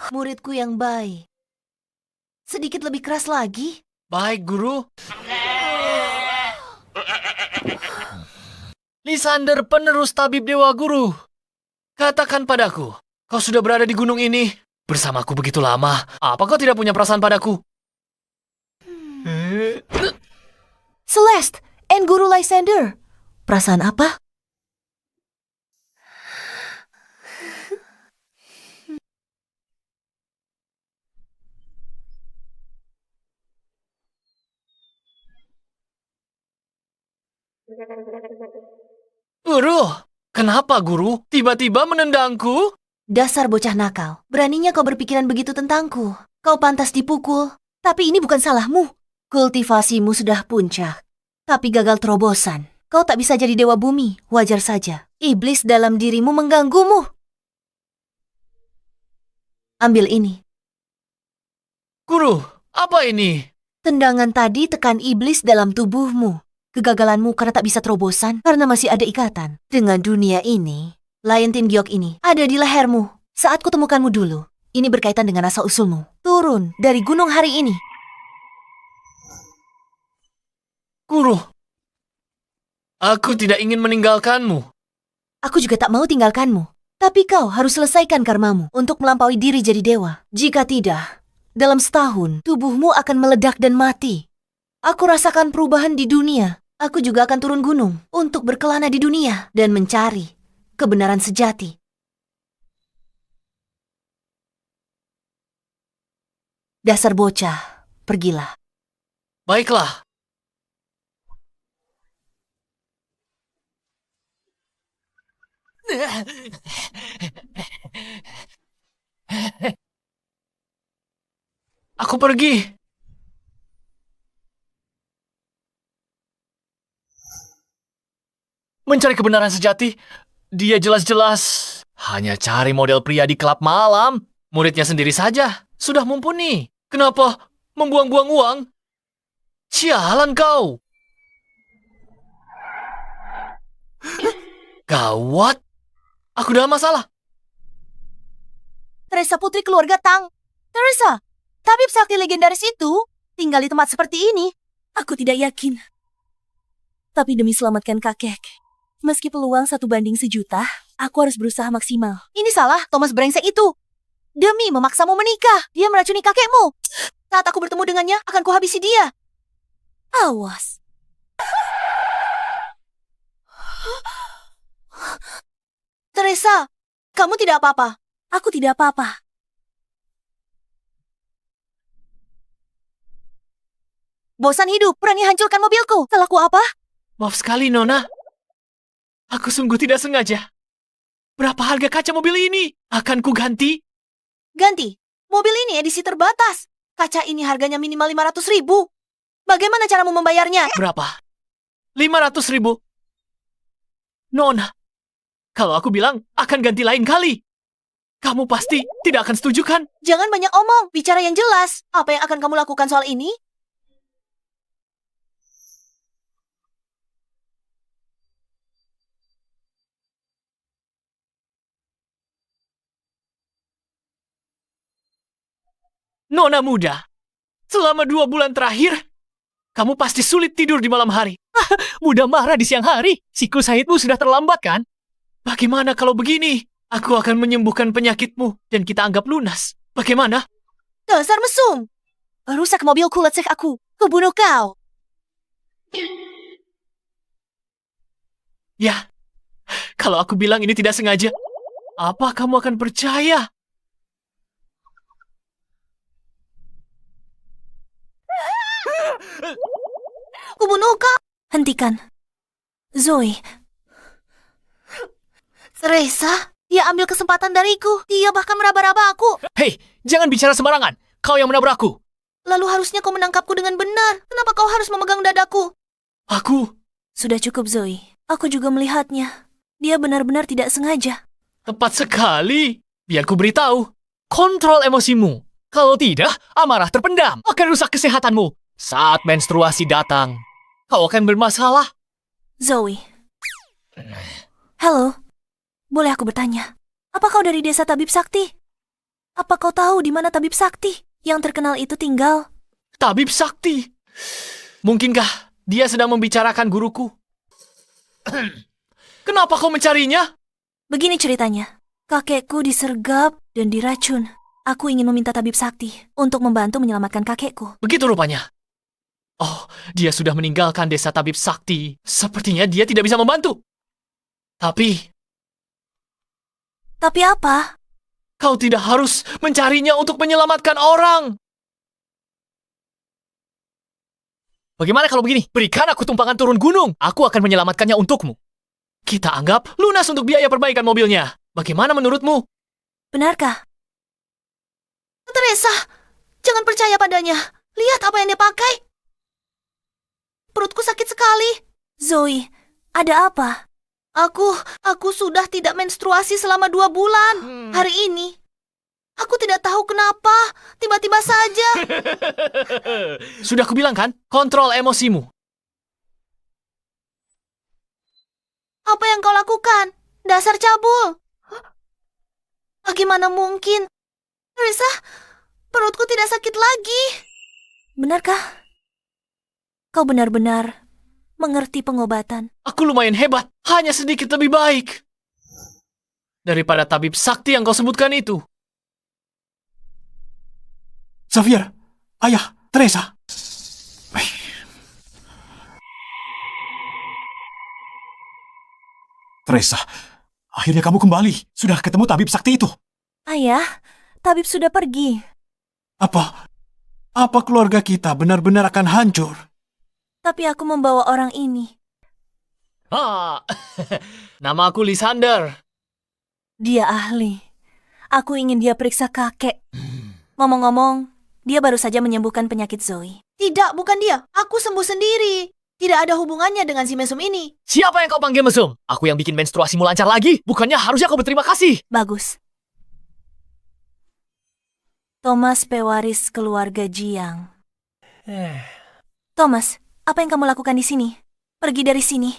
Muridku yang baik. Sedikit lebih keras lagi. Baik, Guru. Lysander, penerus tabib Dewa Guru. Katakan padaku, kau sudah berada di gunung ini bersamaku begitu lama. Apa kau tidak punya perasaan padaku? Celeste and Guru Lysander. Perasaan apa? Guru, kenapa Guru tiba-tiba menendangku? Dasar bocah nakal. Beraninya kau berpikiran begitu tentangku. Kau pantas dipukul. Tapi ini bukan salahmu. Kultivasimu sudah puncak. Tapi gagal terobosan. Kau tak bisa jadi dewa bumi. Wajar saja. Iblis dalam dirimu mengganggumu. Ambil ini. Guru, apa ini? Tendangan tadi tekan iblis dalam tubuhmu. Kegagalanmu karena tak bisa terobosan, karena masih ada ikatan dengan dunia ini. Lion Tin Giok ini ada di lehermu. Saat kutemukanmu dulu, ini berkaitan dengan asal-usulmu. Turun dari gunung hari ini. Guru, aku tidak ingin meninggalkanmu. Aku juga tak mau tinggalkanmu. Tapi kau harus selesaikan karmamu untuk melampaui diri jadi dewa. Jika tidak, dalam setahun tubuhmu akan meledak dan mati. Aku rasakan perubahan di dunia. Aku juga akan turun gunung untuk berkelana di dunia dan mencari kebenaran sejati. Dasar bocah, pergilah. Baiklah. Aku pergi. Mencari kebenaran sejati, dia jelas-jelas hanya cari model pria di klub malam. Muridnya sendiri saja sudah mumpuni. Kenapa membuang-buang uang? Sialan kau. Gawat. Aku dalam masalah. Teresa putri keluarga Tang. Teresa, tabib sakti legendaris itu tinggal di tempat seperti ini. Aku tidak yakin. Tapi demi selamatkan kakek, meski peluang 1:1.000.000, aku harus berusaha maksimal. Ini salah Thomas brengsek itu. Demi memaksamu menikah, dia meracuni kakekmu. Saat aku bertemu dengannya, akan kuhabisi dia. Awas. Teresa, kamu tidak apa-apa. Aku tidak apa-apa. Bosan hidup, berani hancurkan mobilku. Salahku apa? Maaf sekali, Nona. Aku sungguh tidak sengaja. Berapa harga kaca mobil ini? Akan ku ganti? Ganti. Mobil ini edisi terbatas. Kaca ini harganya minimal 500.000. Bagaimana caramu membayarnya? Berapa? 500.000? Nona, kalau aku bilang akan ganti lain kali, kamu pasti tidak akan setuju kan? Jangan banyak omong, bicara yang jelas. Apa yang akan kamu lakukan soal ini? Nona muda, selama 2 bulan terakhir, kamu pasti sulit tidur di malam hari. Mudah marah di siang hari. Siklus haidmu sudah terlambat kan? Bagaimana kalau begini? Aku akan menyembuhkan penyakitmu dan kita anggap lunas. Bagaimana? Dasar mesum. Rusak mobilku, lecek aku. Kubunuh kau. Ya, kalau aku bilang ini tidak sengaja, apa kamu akan percaya? Kubunuh kau. Hentikan. Zoe, Teresa, dia ambil kesempatan dariku. Dia bahkan meraba-raba aku. Hei, jangan bicara sembarangan. Kau yang menabrakku. Lalu harusnya kau menangkapku dengan benar. Kenapa kau harus memegang dadaku? Aku sudah cukup Zoe. Aku juga melihatnya. Dia benar-benar tidak sengaja. tepat sekali. Biar ku beritahu. Kontrol emosimu. Kalau tidak, amarah terpendam akan rusak kesehatanmu. Saat menstruasi datang, kau akan bermasalah. Zoe. Halo. boleh aku bertanya? Apa kau dari desa Tabib Sakti? Apa kau tahu di mana Tabib Sakti yang terkenal itu tinggal? Tabib Sakti. Mungkinkah dia sedang membicarakan guruku? Kenapa kau mencarinya? Begini ceritanya. Kakekku disergap dan diracun. Aku ingin meminta Tabib Sakti untuk membantu menyelamatkan kakekku. Begitu rupanya. Oh, dia sudah meninggalkan desa Tabib Sakti. Sepertinya dia tidak bisa membantu. Tapi Tapi apa? kau tidak harus mencarinya untuk menyelamatkan orang. Bagaimana kalau begini? Berikan aku tumpangan turun gunung. Aku akan menyelamatkannya untukmu. Kita anggap lunas untuk biaya perbaikan mobilnya. Bagaimana menurutmu? Benarkah? Teresa, jangan percaya padanya. Lihat apa yang dia pakai. Perutku sakit sekali. Zoe, ada apa? Aku sudah tidak menstruasi selama 2 bulan. Hari ini. Aku tidak tahu kenapa. Tiba-tiba saja. Sudah kubilang kan? Kontrol emosimu. Apa yang kau lakukan? Dasar cabul. Bagaimana mungkin? Teresa, perutku tidak sakit lagi. Benarkah? Kau benar-benar mengerti pengobatan. Aku lumayan hebat. Hanya sedikit lebih baik. Daripada Tabib Sakti yang kau sebutkan itu. Xavier, ayah, Teresa. Teresa, akhirnya kamu kembali. Sudah ketemu tabib sakti itu. Ayah, Tabib sudah pergi. Apa keluarga kita benar-benar akan hancur? Tapi aku membawa orang ini. Nama aku Lysander. Dia ahli. Aku ingin dia periksa kakek. Ngomong-ngomong, dia baru saja menyembuhkan penyakit Zoe. Tidak, bukan dia. Aku sembuh sendiri. Tidak ada hubungannya dengan si mesum ini. Siapa yang kau panggil mesum? Aku yang bikin menstruasimu lancar lagi. Bukannya harusnya kau berterima kasih. Bagus. Thomas pewaris keluarga Jiang. Thomas, apa yang kamu lakukan di sini? Pergi dari sini.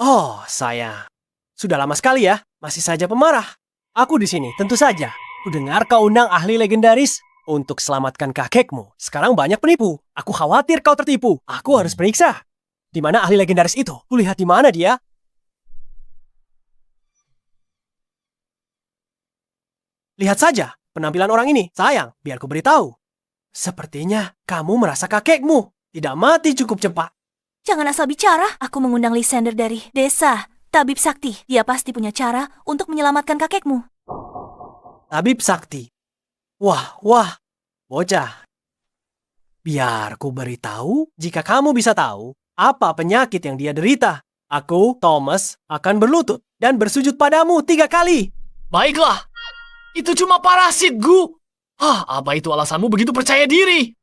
Oh, saya. Sudah lama sekali ya, masih saja pemarah. Aku di sini, tentu saja. Kudengar kau undang ahli legendaris untuk selamatkan kakekmu. Sekarang banyak penipu. Aku khawatir kau tertipu. Aku harus periksa. Di mana ahli legendaris itu? Kulihat di mana dia? Lihat saja penampilan orang ini. Sayang, biar ku beritahu. Sepertinya kamu merasa kakekmu tidak mati cukup cepat. Jangan asal bicara. Aku mengundang Lysander dari desa Tabib Sakti. Dia pasti punya cara untuk menyelamatkan kakekmu. Tabib Sakti. Wah, bocah. Biar ku beritahu jika kamu bisa tahu apa penyakit yang dia derita. Aku, Thomas, akan berlutut dan bersujud padamu 3 kali. Baiklah. Itu cuma parasit, Gu. Apa itu alasanmu begitu percaya diri?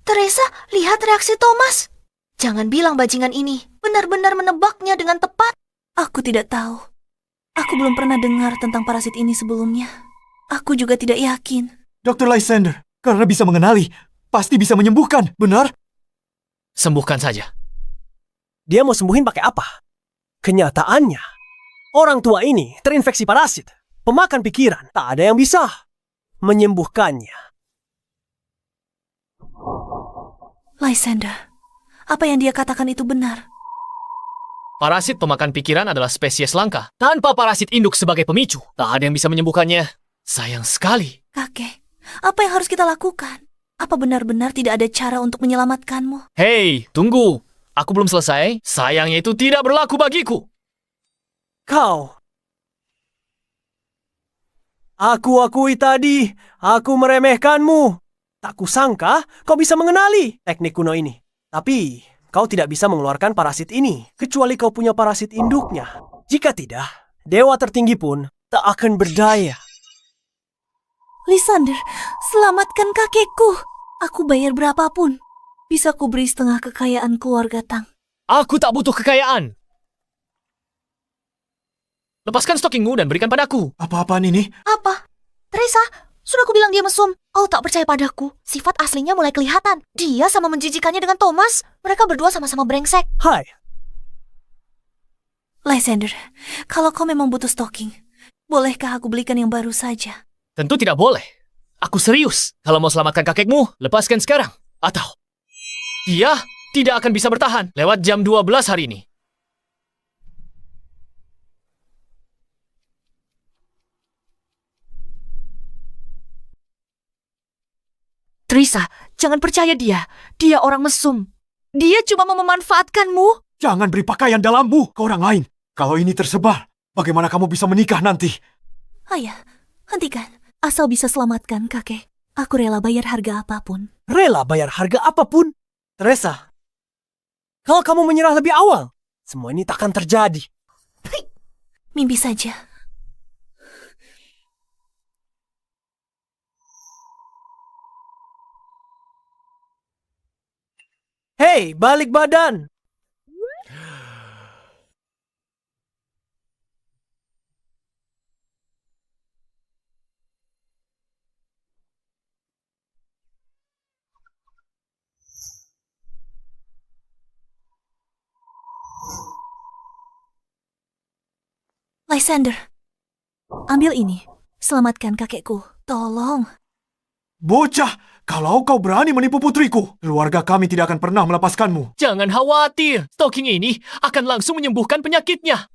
Teresa, lihat reaksi Thomas. Jangan bilang bajingan ini benar-benar menebaknya dengan tepat. Aku tidak tahu. Aku belum pernah dengar tentang parasit ini sebelumnya. Aku juga tidak yakin. Dr. Lysander, karena bisa mengenali, pasti bisa menyembuhkan, benar? Sembuhkan saja. Dia mau sembuhin pakai apa? Kenyataannya, orang tua ini terinfeksi parasit. Pemakan pikiran, tak ada yang bisa menyembuhkannya. Lysander, apa yang dia katakan itu benar. Parasit pemakan pikiran adalah spesies langka. Tanpa parasit induk sebagai pemicu, tak ada yang bisa menyembuhkannya. Sayang sekali. Kakek, apa yang harus kita lakukan? Apa benar-benar tidak ada cara untuk menyelamatkanmu? Hei, tunggu. Aku belum selesai. Sayangnya itu tidak berlaku bagiku. Kau. Aku akui tadi, aku meremehkanmu. Tak kusangka kau bisa mengenali teknik kuno ini. Tapi, kau tidak bisa mengeluarkan parasit ini, kecuali kau punya parasit induknya. Jika tidak, dewa tertinggi pun tak akan berdaya. Lysander, selamatkan kakekku. Aku bayar berapapun. Bisa ku beri setengah kekayaan keluarga Tang. Aku tak butuh kekayaan. Lepaskan stockingmu dan berikan padaku. Apa-apaan ini? Apa? Teresa, sudah aku bilang dia mesum. Kau tak percaya padaku. Sifat aslinya mulai kelihatan. Dia sama menjijikannya dengan Thomas. Mereka berdua sama-sama brengsek. Hai. Lysander, kalau kau memang butuh stocking, bolehkah aku belikan yang baru saja? Tentu tidak boleh. Aku serius. Kalau mau selamatkan kakekmu, lepaskan sekarang. Atau dia tidak akan bisa bertahan lewat jam 12 hari ini. Trisa, jangan percaya dia. Dia orang mesum. Dia cuma mau memanfaatkanmu. Jangan beri pakaian dalammu ke orang lain. Kalau ini tersebar, bagaimana kamu bisa menikah nanti? Ayah, hentikan. Asal bisa selamatkan kakek, aku rela bayar harga apapun. Rela bayar harga apapun? Teresa, kalau kamu menyerah lebih awal, semua ini takkan terjadi. Mimpi saja. Hei, balik badan! Lysander, ambil ini. Selamatkan kakekku. Tolong. Bocah, kalau kau berani menipu putriku, keluarga kami tidak akan pernah melepaskanmu. Jangan khawatir. Stocking ini akan langsung menyembuhkan penyakitnya.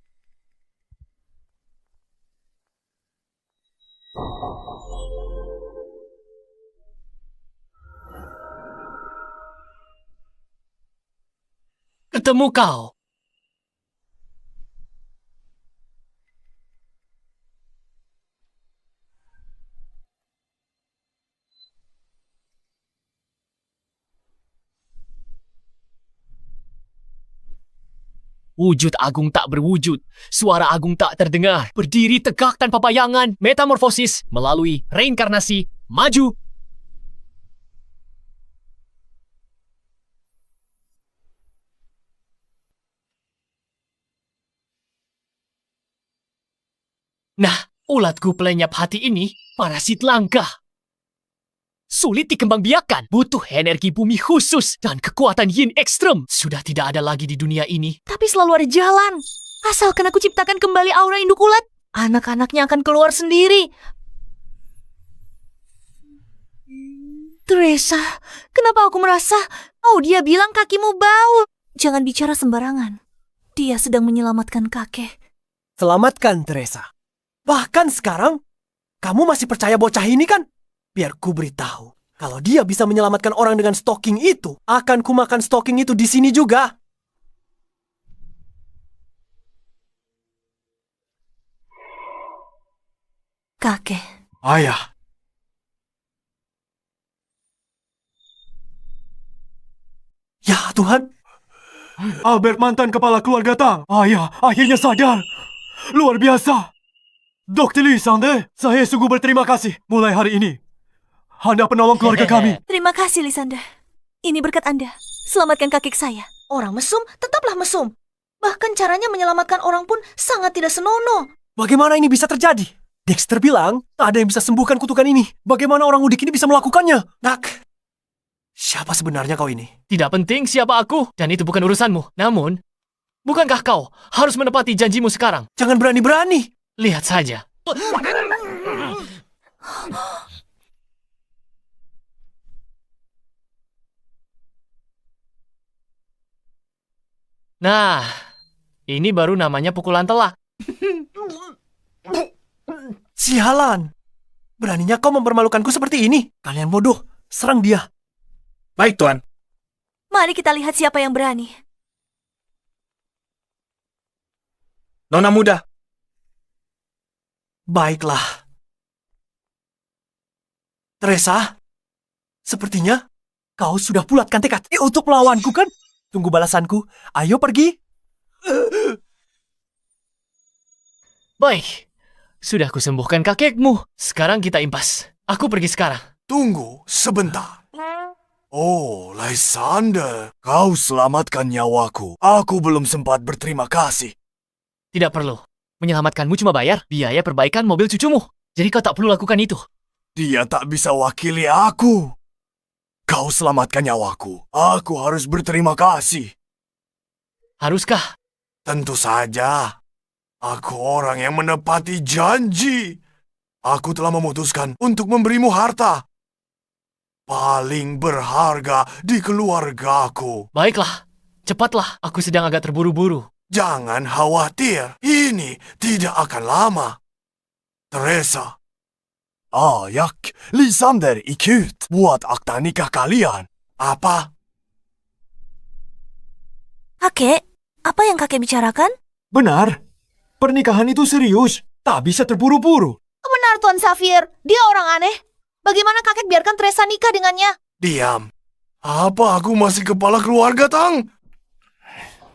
Ketemu kau. Wujud agung tak berwujud, suara agung tak terdengar, berdiri tegak tanpa bayangan, metamorfosis melalui reinkarnasi, maju. Nah, ulatku pelenyap hati ini, parasit langka. Sulit dikembangbiakan, butuh energi bumi khusus dan kekuatan yin ekstrem. Sudah tidak ada lagi di dunia ini. Tapi selalu ada jalan. Asalkan aku ciptakan kembali aura induk ulat, anak-anaknya akan keluar sendiri. Teresa, kenapa aku merasa, dia bilang kakimu bau. Jangan bicara sembarangan. Dia sedang menyelamatkan kakek. Selamatkan, Teresa. Bahkan sekarang, kamu masih percaya bocah ini kan? Biar ku beritahu, kalau dia bisa menyelamatkan orang dengan stocking itu, akan ku makan stocking itu di sini juga. Kakek. Ayah, Ya Tuhan, Albert mantan kepala keluarga Tang. Ayah, akhirnya sadar. Luar biasa. Dr. Lysander, saya sungguh berterima kasih. Mulai hari ini, Anda penolong keluarga kami. Terima kasih, Lysander. Ini berkat Anda. Selamatkan kakek saya. Orang mesum tetaplah mesum. Bahkan caranya menyelamatkan orang pun sangat tidak senonoh. bagaimana ini bisa terjadi? Dexter bilang, tak ada yang bisa sembuhkan kutukan ini. Bagaimana orang udik ini bisa melakukannya? Nak, siapa sebenarnya kau ini? Tidak penting siapa aku, dan itu bukan urusanmu. Namun, bukankah kau harus menepati janjimu sekarang? Jangan berani-berani. Lihat saja. Nah, ini baru namanya pukulan telak. Sialan. Beraninya kau mempermalukanku seperti ini. Kalian bodoh. Serang dia. Baik, Tuan. Mari kita lihat siapa yang berani. Nona muda, Baiklah. Teresa, sepertinya kau sudah bulatkan tekad untuk melawanku kan? Tunggu balasanku. Ayo pergi. Baik, sudah kusembuhkan kakekmu. Sekarang kita impas. Aku pergi sekarang. Tunggu sebentar. Oh, Lysander, kau selamatkan nyawaku. Aku belum sempat berterima kasih. Tidak perlu. Menyelamatkanmu cuma bayar biaya perbaikan mobil cucumu. Jadi kau tak perlu lakukan itu. Dia tak bisa wakili aku. Kau selamatkan nyawaku. Aku harus berterima kasih. Haruskah? Tentu saja. Aku orang yang menepati janji. Aku telah memutuskan untuk memberimu harta. Paling berharga di keluargaku. Baiklah, cepatlah. Aku sedang agak terburu-buru. Jangan khawatir, ini tidak akan lama. Teresa. Ayak, Lysander ikut buat akta nikah kalian. Apa? Kakek, apa yang kakek bicarakan? Benar. Pernikahan itu serius. Tak bisa terburu-buru. Benar, Tuan Safir. Dia orang aneh. Bagaimana kakek biarkan Teresa nikah dengannya? Diam. Apa aku masih kepala keluarga, Tang?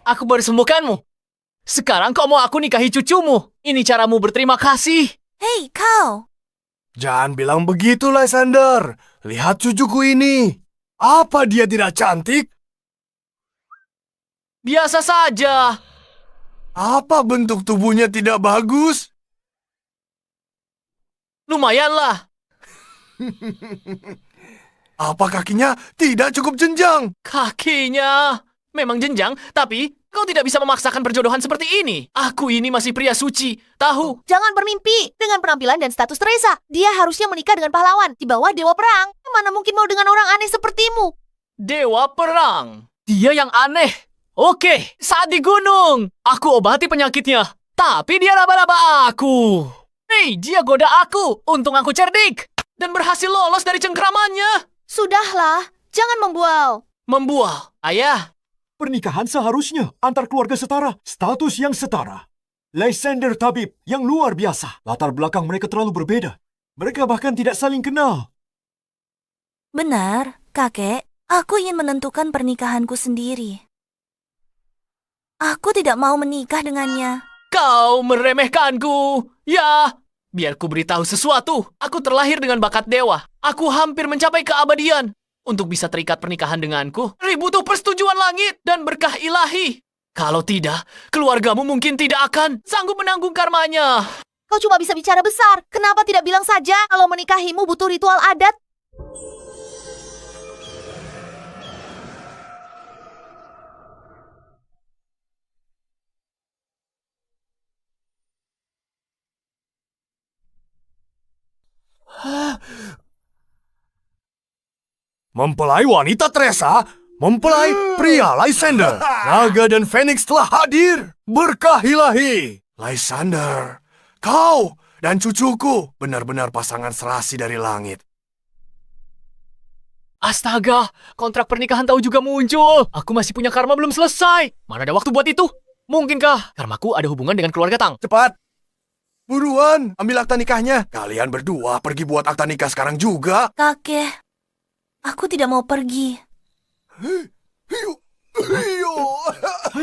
Aku baru sembuhkanmu. Sekarang kau mau aku nikahi cucumu. Ini caramu berterima kasih. Hei, kau. Jangan bilang begitu, Lysander. Lihat cucuku ini. Apa dia tidak cantik? Biasa saja. Apa bentuk tubuhnya tidak bagus? Lumayanlah. Apa kakinya tidak cukup jenjang? Kakinya memang jenjang, tapi kau tidak bisa memaksakan perjodohan seperti ini. Aku ini masih pria suci. Tahu? Jangan bermimpi dengan penampilan dan status Teresa. Dia harusnya menikah dengan pahlawan di bawah dewa perang. Mana mungkin mau dengan orang aneh sepertimu? Dewa perang. Dia yang aneh. Oke, saat di gunung, aku obati penyakitnya. Tapi dia raba-raba aku. Hei, dia goda aku. Untung aku cerdik. Dan berhasil lolos dari cengkramannya. Sudahlah, jangan membual. Membual. Ayah, Pernikahan seharusnya antar keluarga setara. Status yang setara. Lysander tabib yang luar biasa. Latar belakang mereka terlalu berbeda. Mereka bahkan tidak saling kenal. Benar, kakek. Aku ingin menentukan pernikahanku sendiri. Aku tidak mau menikah dengannya. kau meremehkanku. Ya, biar ku beritahu sesuatu. Aku terlahir dengan bakat dewa. Aku hampir mencapai keabadian. Untuk bisa terikat pernikahan denganku, butuh persetujuan langit dan berkah ilahi. Kalau tidak, keluargamu mungkin tidak akan sanggup menanggung karmanya. Kau cuma bisa bicara besar. Kenapa tidak bilang saja kalau menikahimu butuh ritual adat? Mempelai wanita Teresa, mempelai pria Lysander. Naga dan Phoenix telah hadir. Berkah ilahi. Lysander, kau dan cucuku benar-benar pasangan serasi dari langit. Astaga, kontrak pernikahan tahu juga muncul. Aku masih punya karma belum selesai. Mana ada waktu buat itu? Mungkinkah karmaku ada hubungan dengan keluarga Tang? Cepat. Buruan, ambil akta nikahnya. Kalian berdua pergi buat akta nikah sekarang juga. Kakek, aku tidak mau pergi.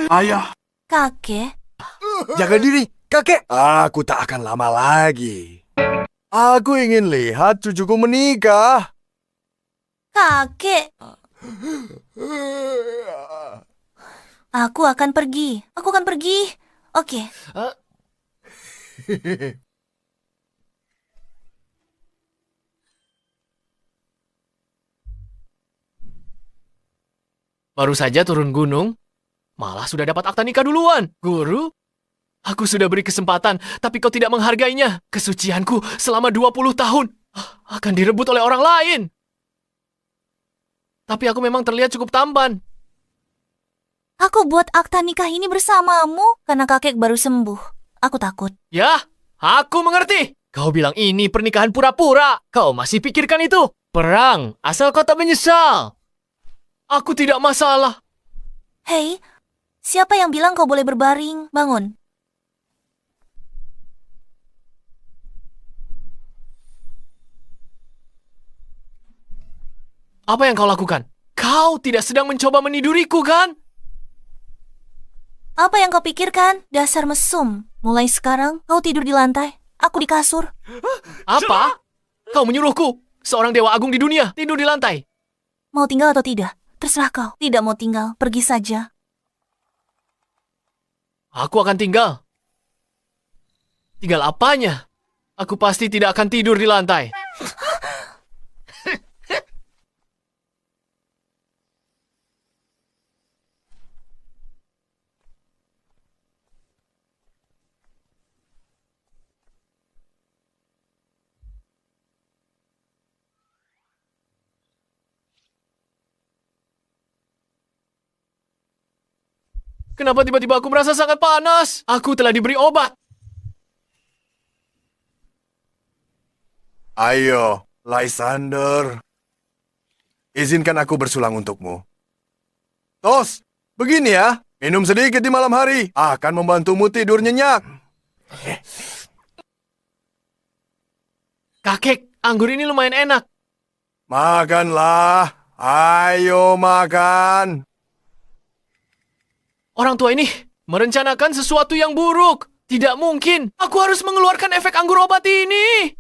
Ayah, Kakek, jaga diri, kakek. Aku tak akan lama lagi. Aku ingin lihat cucuku menikah. kakek. Aku akan pergi. Aku akan pergi. Oke. Baru saja turun gunung, malah sudah dapat akta nikah duluan. Guru, aku sudah beri kesempatan, tapi kau tidak menghargainya. Kesucianku selama 20 tahun akan direbut oleh orang lain. Tapi aku memang terlihat cukup tampan. Aku buat akta nikah ini bersamamu karena kakek baru sembuh. Aku takut. Ya, aku mengerti. Kau bilang ini pernikahan pura-pura. Kau masih pikirkan itu. Perang, asal kau tak menyesal. Aku tidak masalah. Hei, siapa yang bilang kau boleh berbaring? Bangun. Apa yang kau lakukan? Kau tidak sedang mencoba meniduriku, kan? Apa yang kau pikirkan? Dasar mesum. Mulai sekarang, kau tidur di lantai. Aku di kasur. Apa? Kau menyuruhku, seorang dewa agung di dunia, tidur di lantai. Mau tinggal atau tidak? Terserah kau. Tidak mau tinggal, pergi saja. Aku akan tinggal. Tinggal apanya? Aku pasti tidak akan tidur di lantai. Kenapa tiba-tiba aku merasa sangat panas? Aku telah diberi obat. Ayo, Lysander. Izinkan aku bersulang untukmu. Tos, begini ya. Minum sedikit di malam hari akan membantumu tidur nyenyak. Kakek, anggur ini lumayan enak. Makanlah. Ayo makan. Orang tua ini merencanakan sesuatu yang buruk. Tidak mungkin. Aku harus mengeluarkan efek anggur obat ini.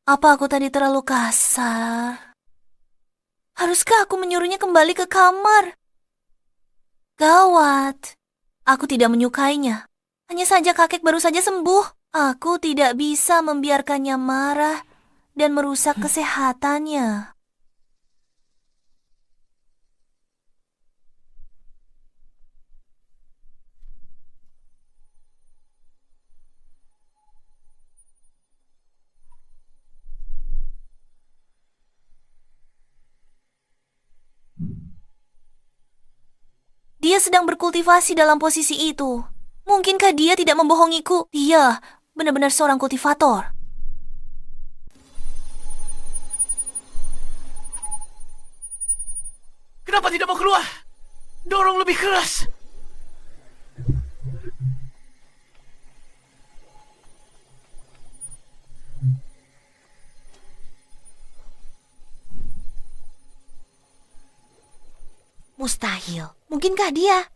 Apa aku tadi terlalu kasar? Haruskah aku menyuruhnya kembali ke kamar? Gawat. Aku tidak menyukainya. Hanya saja kakek baru saja sembuh. Aku tidak bisa membiarkannya marah dan merusak kesehatannya. Dia sedang berkultivasi dalam posisi itu. Mungkinkah dia tidak membohongiku? Dia benar-benar seorang kultivator. Kenapa tidak mau keluar? Dorong lebih keras. Mustahil. Mungkinkah dia?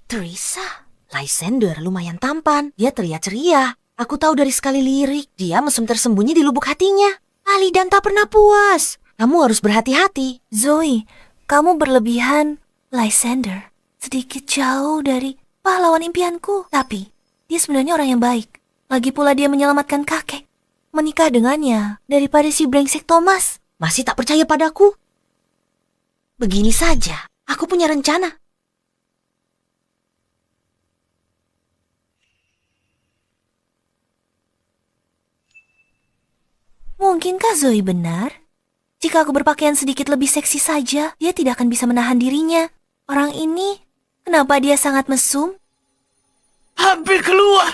Teresa, Lysander lumayan tampan. Dia terlihat ceria. Aku tahu dari sekali lirik, dia mesum tersembunyi di lubuk hatinya. Ali dan tak pernah puas. Kamu harus berhati-hati. Zoe, kamu berlebihan. Lysander sedikit jauh dari pahlawan impianku. Tapi, dia sebenarnya orang yang baik. Lagi pula dia menyelamatkan kakek. Menikah dengannya daripada si brengsek Thomas. Masih tak percaya padaku? Begini saja, aku punya rencana. Mungkinkah Zoe benar? Jika aku berpakaian sedikit lebih seksi saja, dia tidak akan bisa menahan dirinya. Orang ini, kenapa dia sangat mesum? Hampir keluar.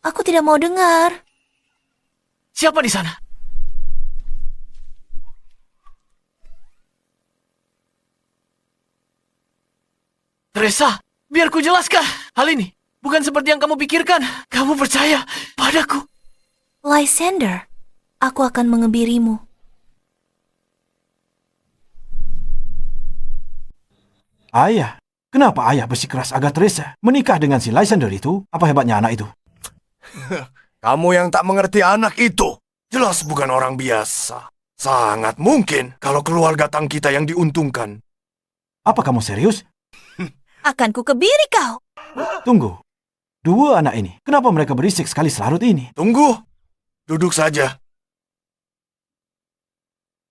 Aku tidak mau dengar. Siapa di sana? Teresa, biar ku jelaskan. Hal ini bukan seperti yang kamu pikirkan. Kamu percaya padaku. Lysander, aku akan mengebirimu. Ayah, kenapa ayah bersikeras agar Teresa menikah dengan si Lysander itu? Apa hebatnya anak itu? Kamu yang tak mengerti anak itu. Jelas bukan orang biasa. Sangat mungkin kalau keluarga Tang kita yang diuntungkan. Apa kamu serius? Akan ku kebiri kau. Tunggu. Dua anak ini, kenapa mereka berisik sekali selarut ini? Tunggu. Duduk saja.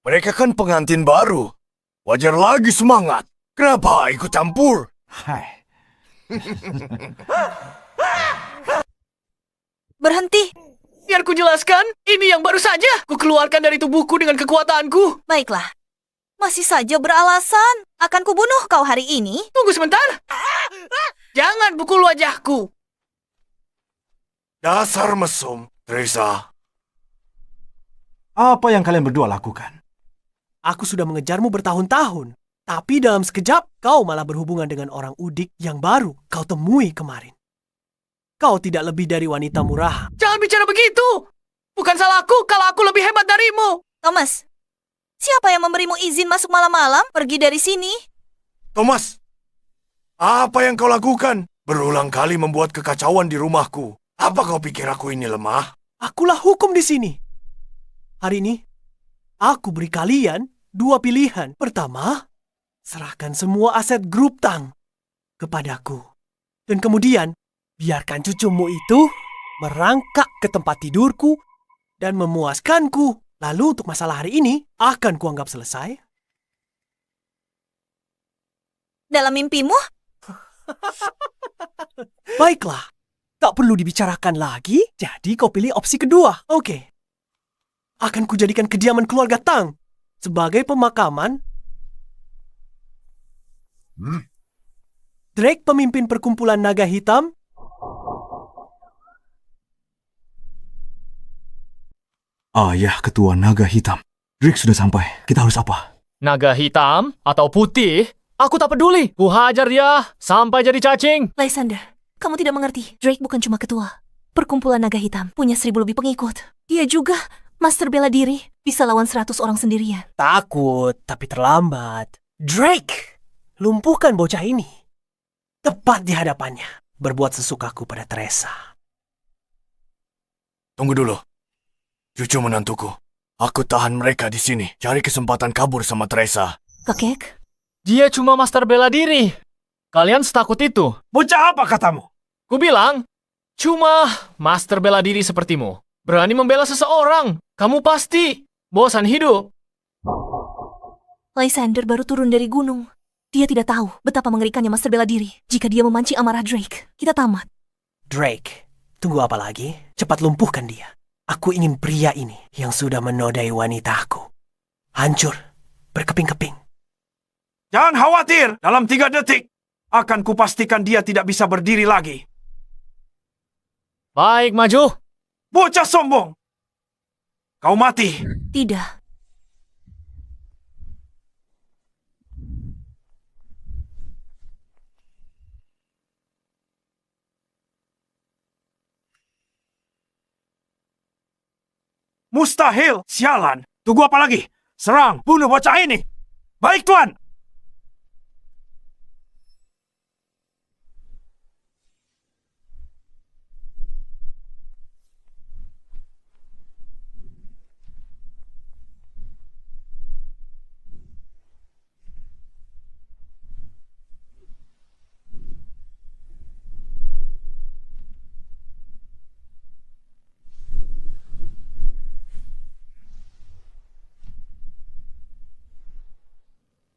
Mereka kan pengantin baru. Wajar lagi semangat. Kenapa ikut campur? Hai. Berhenti. Biar ku jelaskan. Ini yang baru saja ku keluarkan dari tubuhku dengan kekuatanku. Baiklah. Masih saja beralasan. Akan kubunuh kau hari ini. Tunggu sebentar. Jangan pukul wajahku. Dasar mesum, Teresa. Apa yang kalian berdua lakukan? Aku sudah mengejarmu bertahun-tahun. Tapi dalam sekejap, kau malah berhubungan dengan orang udik yang baru kau temui kemarin. Kau tidak lebih dari wanita murahan. Jangan bicara begitu. Bukan salahku kalau aku lebih hebat darimu. Thomas, siapa yang memberimu izin masuk malam-malam? Pergi dari sini. Thomas, apa yang kau lakukan? Berulang kali membuat kekacauan di rumahku. Apa kau pikir aku ini lemah? Akulah hukum di sini. Hari ini, aku beri kalian dua pilihan. Pertama, serahkan semua aset grup Tang kepadaku. Dan kemudian, biarkan cucumu itu merangkak ke tempat tidurku dan memuaskanku. Lalu untuk masalah hari ini, akan kuanggap selesai. Dalam mimpimu? Baiklah, tak perlu dibicarakan lagi, jadi kau pilih opsi kedua. Oke. Akan kujadikan kediaman keluarga Tang sebagai pemakaman. Drake pemimpin perkumpulan naga hitam. Ayah ketua naga hitam. Drake sudah sampai. Kita harus apa? Naga hitam atau putih? Aku tak peduli. Ku hajar dia sampai jadi cacing. Lysander, kamu tidak mengerti. Drake bukan cuma ketua. Perkumpulan naga hitam punya 1.000 lebih pengikut. Dia juga master bela diri. Bisa lawan 100 orang sendirian. Takut, tapi terlambat. Drake, lumpuhkan bocah ini. Tepat di hadapannya. Berbuat sesukaku pada Teresa. Tunggu dulu. Cucu menantuku. Aku tahan mereka di sini. Cari kesempatan kabur sama Teresa. Kakek, Dia cuma master bela diri. Kalian setakut itu? Bocah apa katamu? Ku bilang, cuma master bela diri sepertimu. Berani membela seseorang. Kamu pasti bosan hidup. Lysander baru turun dari gunung. Dia tidak tahu betapa mengerikannya master bela diri. Jika dia memancing amarah Drake, kita tamat. Drake, tunggu apa lagi? Cepat lumpuhkan dia. Aku ingin pria ini yang sudah menodai wanitaku. Hancur, berkeping-keping. Jangan khawatir, dalam 3 detik akan kupastikan dia tidak bisa berdiri lagi. Baik, maju. Bocah sombong! Kau mati. Tidak. Mustahil, sialan. Tunggu apa lagi? Serang, bunuh bocah ini. Baik, Tuan.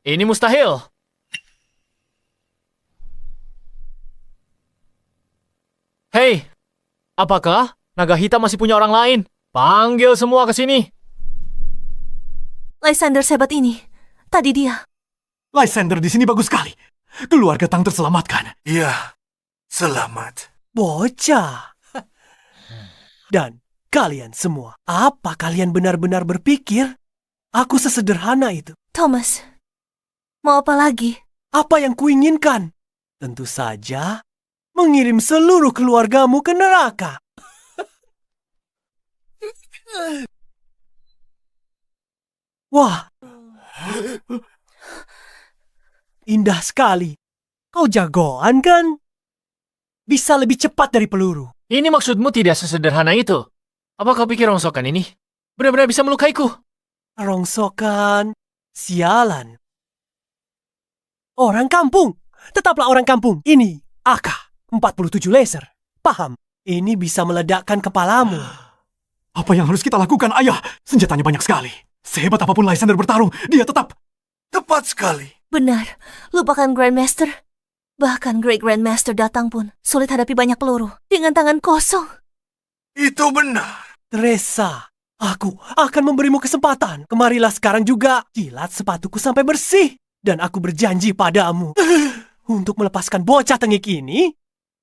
Ini mustahil. Hei, apakah naga hitam masih punya orang lain? Panggil semua ke sini. Lysander sehebat ini. Tadi dia. Lysander di sini bagus sekali. Keluarga Tang terselamatkan. Iya, selamat. Bocah. Dan kalian semua, apa kalian benar-benar berpikir aku sesederhana itu? Thomas, mau apa lagi? Apa yang kuinginkan? Tentu saja mengirim seluruh keluargamu ke neraka. Wah, indah sekali. Kau jagoan kan? Bisa lebih cepat dari peluru. Ini maksudmu tidak sesederhana itu. Apa kau pikir rongsokan ini benar-benar bisa melukaiku? Rongsokan, sialan. Orang kampung, tetaplah orang kampung. Ini AK-47 laser. Paham? Ini bisa meledakkan kepalamu. Apa yang harus kita lakukan, Ayah? Senjatanya banyak sekali. Sehebat apapun Lysander bertarung, dia tetap... Tepat sekali. Benar, lupakan Grandmaster. Bahkan Great Grandmaster datang pun sulit hadapi banyak peluru dengan tangan kosong. Itu benar. Teresa, aku akan memberimu kesempatan. Kemarilah sekarang juga. Jilat sepatuku sampai bersih. Dan aku berjanji padamu untuk melepaskan bocah tengik ini.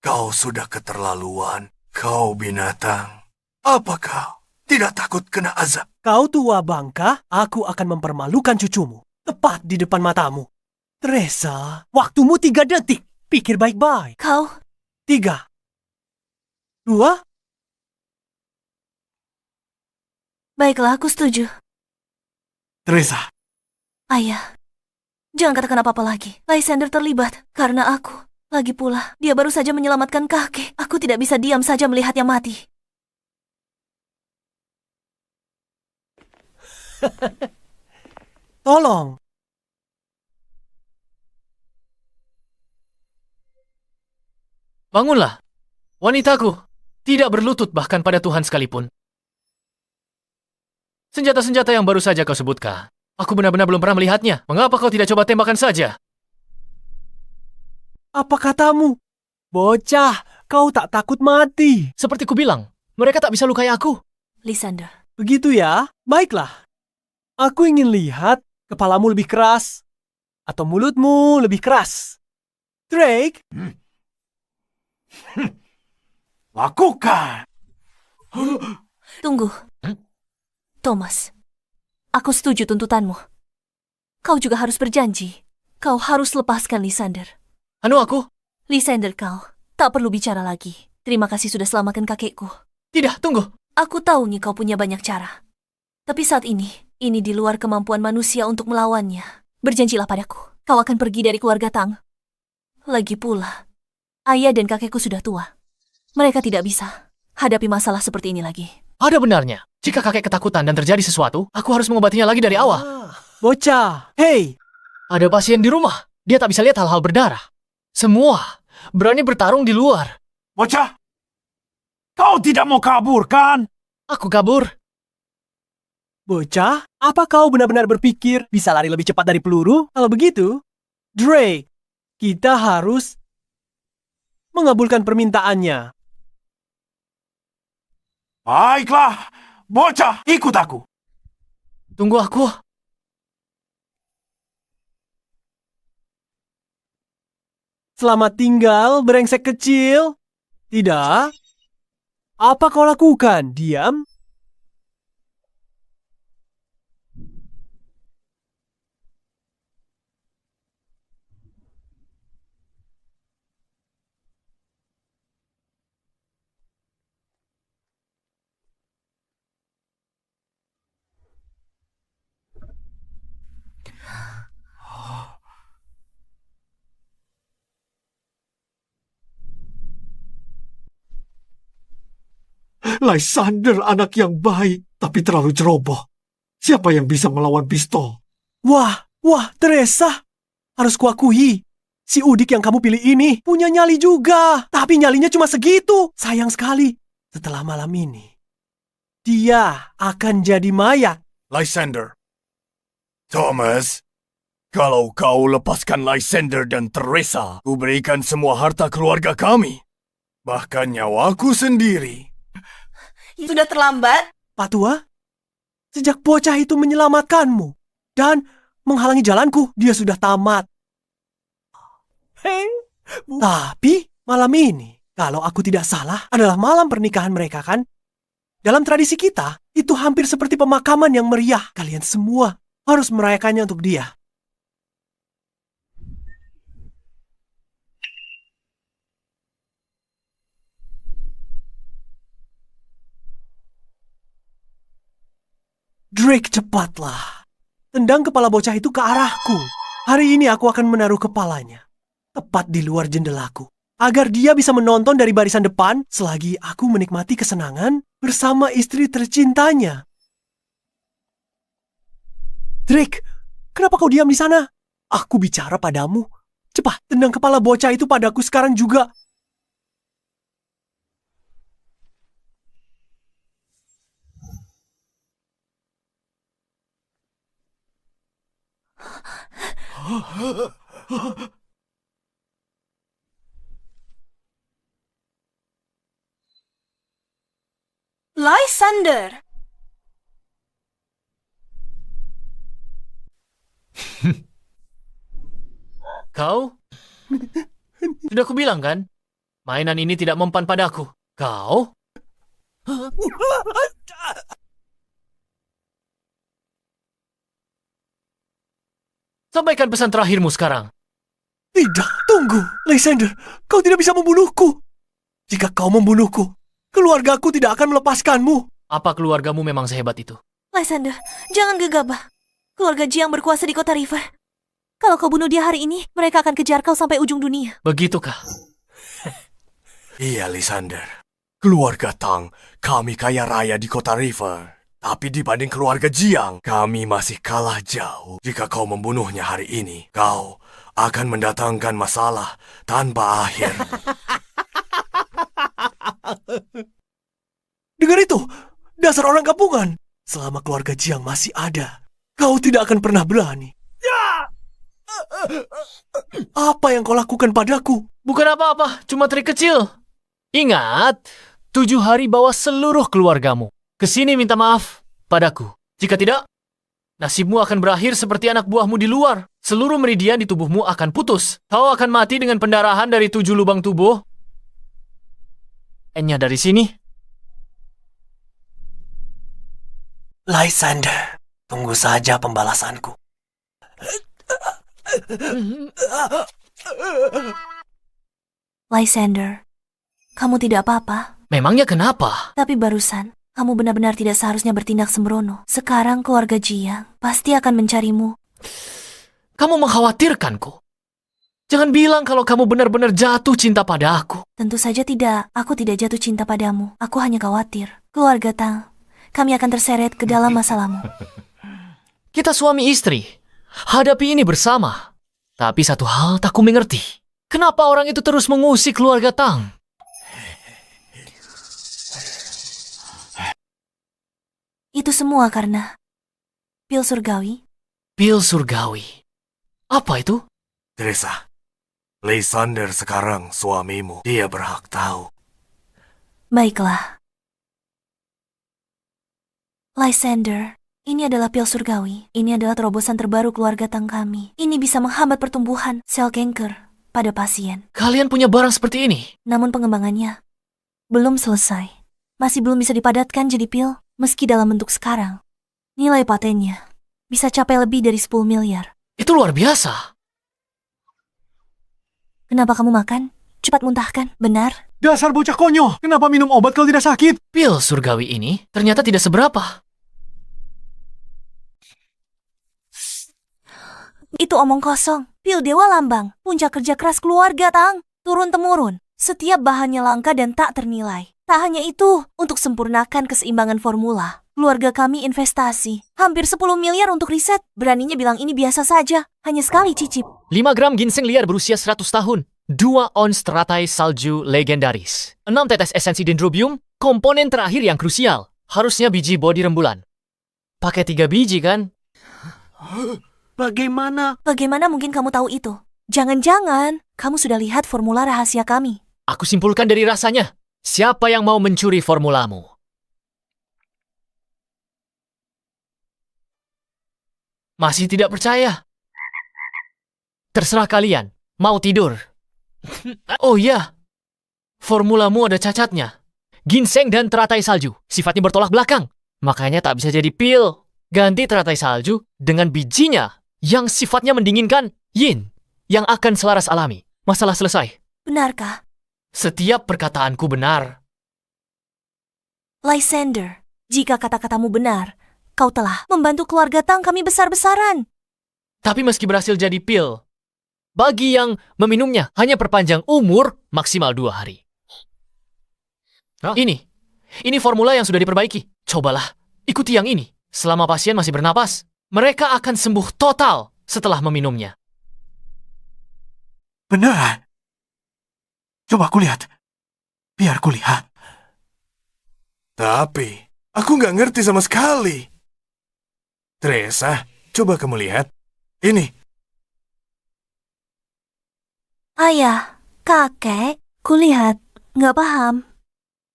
Kau sudah keterlaluan. Kau binatang. Apa kau tidak takut kena azab? Kau tua bangka, aku akan mempermalukan cucumu. Tepat di depan matamu. Teresa, waktumu 3 detik. Pikir baik-baik. Kau, 3, 2, baiklah aku setuju. Teresa, Ayah, jangan katakan apa-apa lagi. Lysander terlibat karena aku. Lagi pula, dia baru saja menyelamatkan kakek. Aku tidak bisa diam saja melihatnya mati. tolong. Bangunlah. Wanitaku tidak berlutut bahkan pada Tuhan sekalipun. Senjata-senjata yang baru saja kau sebutkan. Aku benar-benar belum pernah melihatnya. Mengapa kau tidak coba tembakan saja? Apa katamu? Bocah, kau tak takut mati. Seperti kubilang, mereka tak bisa lukai aku. Lysander, Begitu ya? Baiklah. Aku ingin lihat kepalamu lebih keras atau mulutmu lebih keras. Drake, Lakukan. tunggu. Thomas, aku setuju tuntutanmu. Kau juga harus berjanji. Kau harus lepaskan Lysander. Anu aku? Lysander, kau tak perlu bicara lagi. Terima kasih sudah selamatkan kakekku. Tidak, tunggu. Aku tahu nih kau punya banyak cara. Tapi saat ini di luar kemampuan manusia untuk melawannya. Berjanjilah padaku, kau akan pergi dari keluarga Tang. Lagi pula, ayah dan kakekku sudah tua. Mereka tidak bisa hadapi masalah seperti ini lagi. Ada benarnya. Jika kakek ketakutan dan terjadi sesuatu, aku harus mengobatinya lagi dari awal. bocah. Hei, Ada pasien di rumah. Dia tak bisa lihat hal-hal berdarah. Semua berani bertarung di luar. Bocah, kau tidak mau kabur, kan? Aku kabur. bocah, apa kau benar-benar berpikir bisa lari lebih cepat dari peluru? Kalau begitu, Drake, kita harus mengabulkan permintaannya. Baiklah, bocah, ikut aku. Tunggu aku. Selamat tinggal, brengsek kecil. Tidak. Apa kau lakukan? Diam. Lysander anak yang baik, tapi terlalu ceroboh. Siapa yang bisa melawan pistol? Wah, Teresa. Harus kuakui, si Udik yang kamu pilih ini punya nyali juga. Tapi nyalinya cuma segitu. Sayang sekali. Setelah malam ini, dia akan jadi mayat. Lysander. Thomas, kalau kau lepaskan Lysander dan Teresa, ku berikan semua harta keluarga kami. Bahkan nyawaku sendiri. Sudah terlambat? Pak Tua, sejak bocah itu menyelamatkanmu dan menghalangi jalanku, dia sudah tamat. Tapi malam ini, kalau aku tidak salah, adalah malam pernikahan mereka, kan? Dalam tradisi kita, itu hampir seperti pemakaman yang meriah. Kalian semua harus merayakannya untuk dia. Drake, cepatlah. Tendang kepala bocah itu ke arahku. Hari ini aku akan menaruh kepalanya tepat di luar jendelaku, agar dia bisa menonton dari barisan depan selagi aku menikmati kesenangan bersama istri tercintanya. Drake, kenapa kau diam di sana? Aku bicara padamu. Cepat, tendang kepala bocah itu padaku sekarang juga. Lysander! Kau? Sudah kubilang kan? Mainan ini tidak mempan padaku. Kau? Sampaikan pesan terakhirmu sekarang. Tidak, tunggu. Lysander, kau tidak bisa membunuhku. Jika kau membunuhku, keluargaku tidak akan melepaskanmu. Apa keluargamu memang sehebat itu? Lysander, jangan gegabah. Keluarga Jiang berkuasa di kota River. Kalau kau bunuh dia hari ini, mereka akan kejar kau sampai ujung dunia. Begitukah? Iya, Lysander. Keluarga Tang, kami kaya raya di kota River. Tapi dibanding keluarga Jiang, kami masih kalah jauh. Jika kau membunuhnya hari ini, kau akan mendatangkan masalah tanpa akhir. Dengar itu, dasar orang kampungan. Selama keluarga Jiang masih ada, kau tidak akan pernah berani. Apa yang kau lakukan padaku? Bukan apa-apa, cuma trik kecil. Ingat, 7 hari bawa seluruh keluargamu. Kesini minta maaf padaku. Jika tidak, nasibmu akan berakhir seperti anak buahmu di luar. Seluruh meridian di tubuhmu akan putus. Kau akan mati dengan pendarahan dari 7 lubang tubuh. N-nya dari sini. Lysander, tunggu saja pembalasanku. Lysander, kamu tidak apa-apa. Memangnya kenapa? Tapi barusan, kamu benar-benar tidak seharusnya bertindak sembrono. Sekarang keluarga Jiang pasti akan mencarimu. Kamu mengkhawatirkanku. Jangan bilang kalau kamu benar-benar jatuh cinta pada aku. Tentu saja tidak, aku tidak jatuh cinta padamu. Aku hanya khawatir. Keluarga Tang, kami akan terseret ke dalam masalahmu. Kita suami istri. Hadapi ini bersama. Tapi satu hal tak ku mengerti. Kenapa orang itu terus mengusik keluarga Tang? Itu semua karena pil surgawi. Pil surgawi. Apa itu? Teresa, Lysander sekarang suamimu. Dia berhak tahu. Baiklah. Lysander, ini adalah pil surgawi. Ini adalah terobosan terbaru keluarga Tang kami. Ini bisa menghambat pertumbuhan sel kanker pada pasien. Kalian punya barang seperti ini? Namun pengembangannya belum selesai. Masih belum bisa dipadatkan jadi pil, meski dalam bentuk sekarang. Nilai patennya bisa capai lebih dari 10 miliar. Itu luar biasa. Kenapa kamu makan? Cepat muntahkan, benar? Dasar bocah konyol. Kenapa minum obat kalau tidak sakit? Pil surgawi ini ternyata tidak seberapa. Itu omong kosong. Pil Dewa Lambang, puncak kerja keras keluarga Tang. Turun-temurun. Setiap bahannya langka dan tak ternilai. Tak hanya itu, untuk sempurnakan keseimbangan formula, keluarga kami investasi. Hampir 10 miliar untuk riset. Beraninya bilang ini biasa saja. Hanya sekali cicip. 5 gram ginseng liar berusia 100 tahun. 2 ons teratai salju legendaris. 6 tetes esensi dendrobium, komponen terakhir yang krusial. Harusnya biji bodi rembulan. Pakai 3 biji kan? Bagaimana mungkin kamu tahu itu? Jangan-jangan kamu sudah lihat formula rahasia kami. Aku simpulkan dari rasanya. Siapa yang mau mencuri formulamu? Masih tidak percaya? Terserah kalian. Mau tidur? Oh iya. Formulamu ada cacatnya. Ginseng dan teratai salju. Sifatnya bertolak belakang. Makanya tak bisa jadi pil. Ganti teratai salju dengan bijinya yang sifatnya mendinginkan yin. Yang akan selaras alami. Masalah selesai. Benarkah? Setiap perkataanku benar. Lysander, jika kata-katamu benar, kau telah membantu keluarga Tang kami besar-besaran. Tapi meski berhasil jadi pil, bagi yang meminumnya hanya perpanjang umur maksimal 2 hari. Ini formula yang sudah diperbaiki. Cobalah, ikuti yang ini. Selama pasien masih bernapas, mereka akan sembuh total setelah meminumnya. Benar. Coba aku lihat. Biar ku lihat. Tapi, aku nggak ngerti sama sekali. Teresa, coba kamu lihat. Ini. Ayah, kakek, kulihat, nggak paham.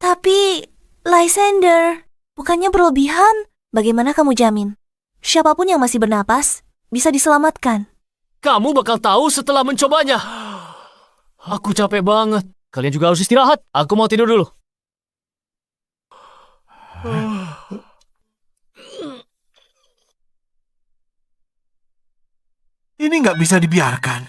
Tapi, Lysander, bukannya berlebihan? Bagaimana kamu jamin? Siapapun yang masih bernapas, bisa diselamatkan. Kamu bakal tahu setelah mencobanya. Aku capek banget. Kalian juga harus istirahat. Aku mau tidur dulu. Ini nggak bisa dibiarkan.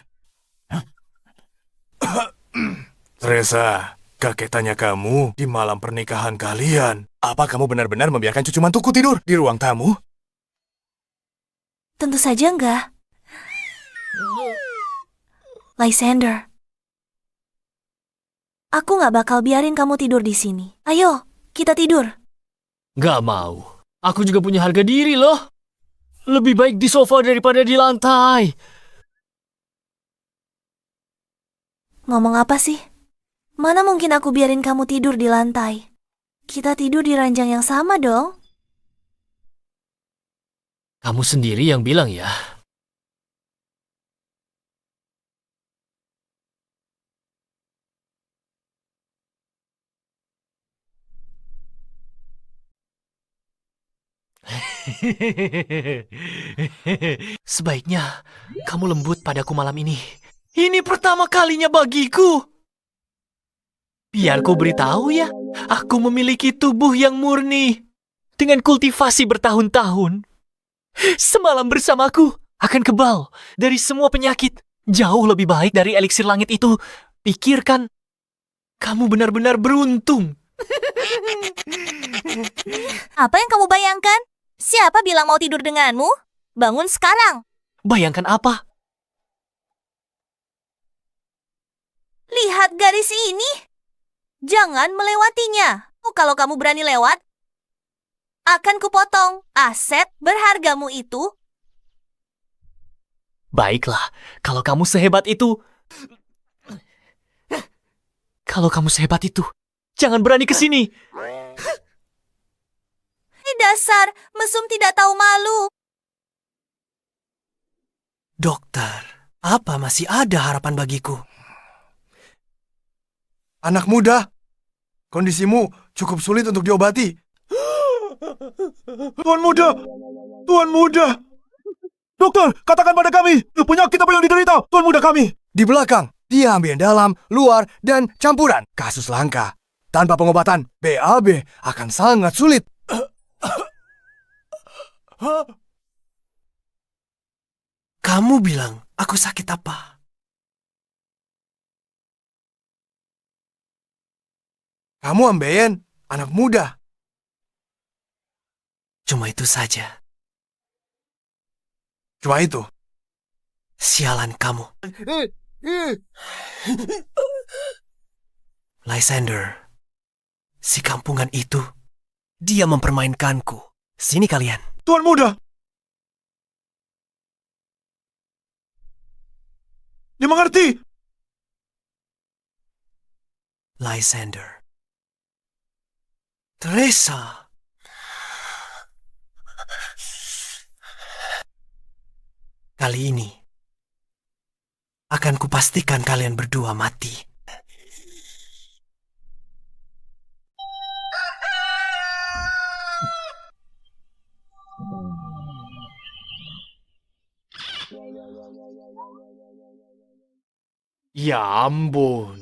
Teresa, kakek tanya kamu di malam pernikahan kalian. Apa kamu benar-benar membiarkan cucu mantuku tidur di ruang tamu? Tentu saja enggak. Lysander, aku nggak bakal biarin kamu tidur di sini. Ayo, kita tidur. Gak mau. Aku juga punya harga diri loh. Lebih baik di sofa daripada di lantai. Ngomong apa sih? Mana mungkin aku biarin kamu tidur di lantai? Kita tidur di ranjang yang sama dong. Kamu sendiri yang bilang ya. Sebaiknya kamu lembut padaku malam ini. Ini pertama kalinya bagiku. Biar ku beritahu ya, aku memiliki tubuh yang murni. Dengan kultivasi bertahun-tahun. Semalam bersamaku akan kebal dari semua penyakit. Jauh lebih baik dari eliksir langit itu. Pikirkan, kamu benar-benar beruntung. Apa yang kamu bayangkan? Siapa bilang mau tidur denganmu? Bangun sekarang. Bayangkan apa? Lihat garis ini. Jangan melewatinya. Kalau kamu berani lewat, akan kupotong aset berhargamu itu. Baiklah, kalau kamu sehebat itu. Kalau kamu sehebat itu, jangan berani ke sini. Dasar mesum tidak tahu malu. Dokter, apa masih ada harapan bagiku? Anak muda, kondisimu cukup sulit untuk diobati. Tuan muda! Tuan muda! Dokter, katakan pada kami, penyakit apa yang diderita Tuan muda kami? Di belakang, dia ambil dalam, luar, dan campuran. Kasus langka. Tanpa pengobatan, BAB akan sangat sulit. Kamu bilang aku sakit apa? Kamu ambeien, anak muda. Cuma itu saja. Cuma itu. Sialan kamu. Lysander, si kampungan itu, dia mempermainkanku. Sini kalian. Tuan muda! Dimengerti! Lysander. Teresa. Kali ini, akan kupastikan kalian berdua mati. Ya ampun,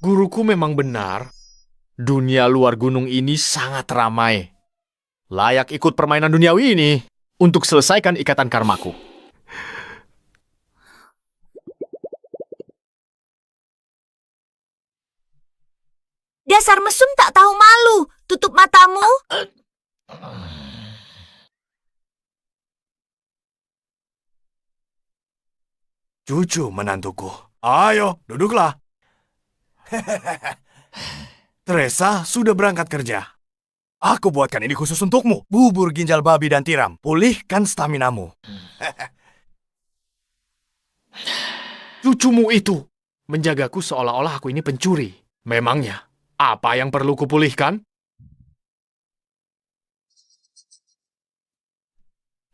guruku memang benar. Dunia luar gunung ini sangat ramai. Layak ikut permainan duniawi ini untuk selesaikan ikatan karmaku. Dasar mesum tak tahu malu. Tutup matamu. Cucu menantuku. Ayo, duduklah. Teresa sudah berangkat kerja. Aku buatkan ini khusus untukmu. Bubur ginjal babi dan tiram. Pulihkan staminamu. Cucumu itu menjagaku seolah-olah aku ini pencuri. Memangnya, apa yang perlu kupulihkan?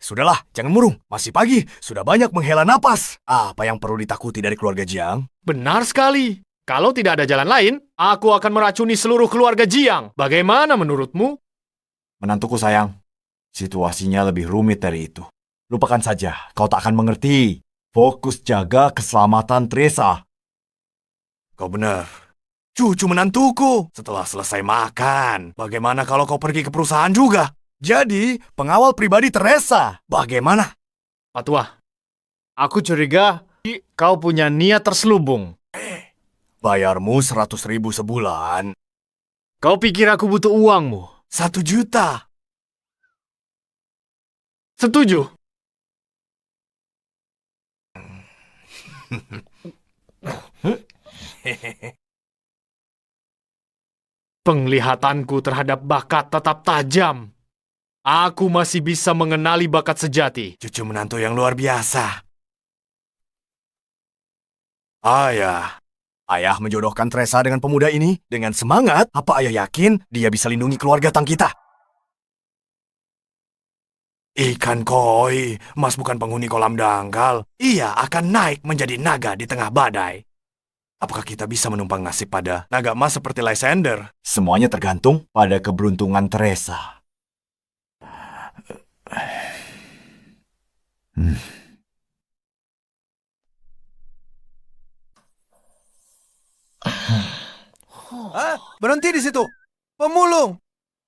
Sudahlah, jangan murung. Masih pagi, sudah banyak menghela napas. Apa yang perlu ditakuti dari keluarga Jiang? Benar sekali. Kalau tidak ada jalan lain, aku akan meracuni seluruh keluarga Jiang. Bagaimana menurutmu? Menantuku sayang, situasinya lebih rumit dari itu. Lupakan saja, kau tak akan mengerti. Fokus jaga keselamatan Teresa. Kau benar. Cucu menantuku. Setelah selesai makan, bagaimana kalau kau pergi ke perusahaan juga? Jadi, pengawal pribadi Teresa. Bagaimana? Pak Tua, aku curiga kau punya niat terselubung. Bayarmu 100.000 sebulan. Kau pikir aku butuh uangmu? 1 juta. Setuju. Penglihatanku terhadap bakat tetap tajam. Aku masih bisa mengenali bakat sejati. Cucu menantu yang luar biasa. Ayah menjodohkan Teresa dengan pemuda ini dengan semangat. Apa ayah yakin dia bisa lindungi keluarga tang kita? Ikan koi, Mas bukan penghuni kolam dangkal. Ia akan naik menjadi naga di tengah badai. Apakah kita bisa menumpang nasib pada naga emas seperti Lysander? Semuanya tergantung pada keberuntungan Teresa. Berhenti di situ. Pemulung.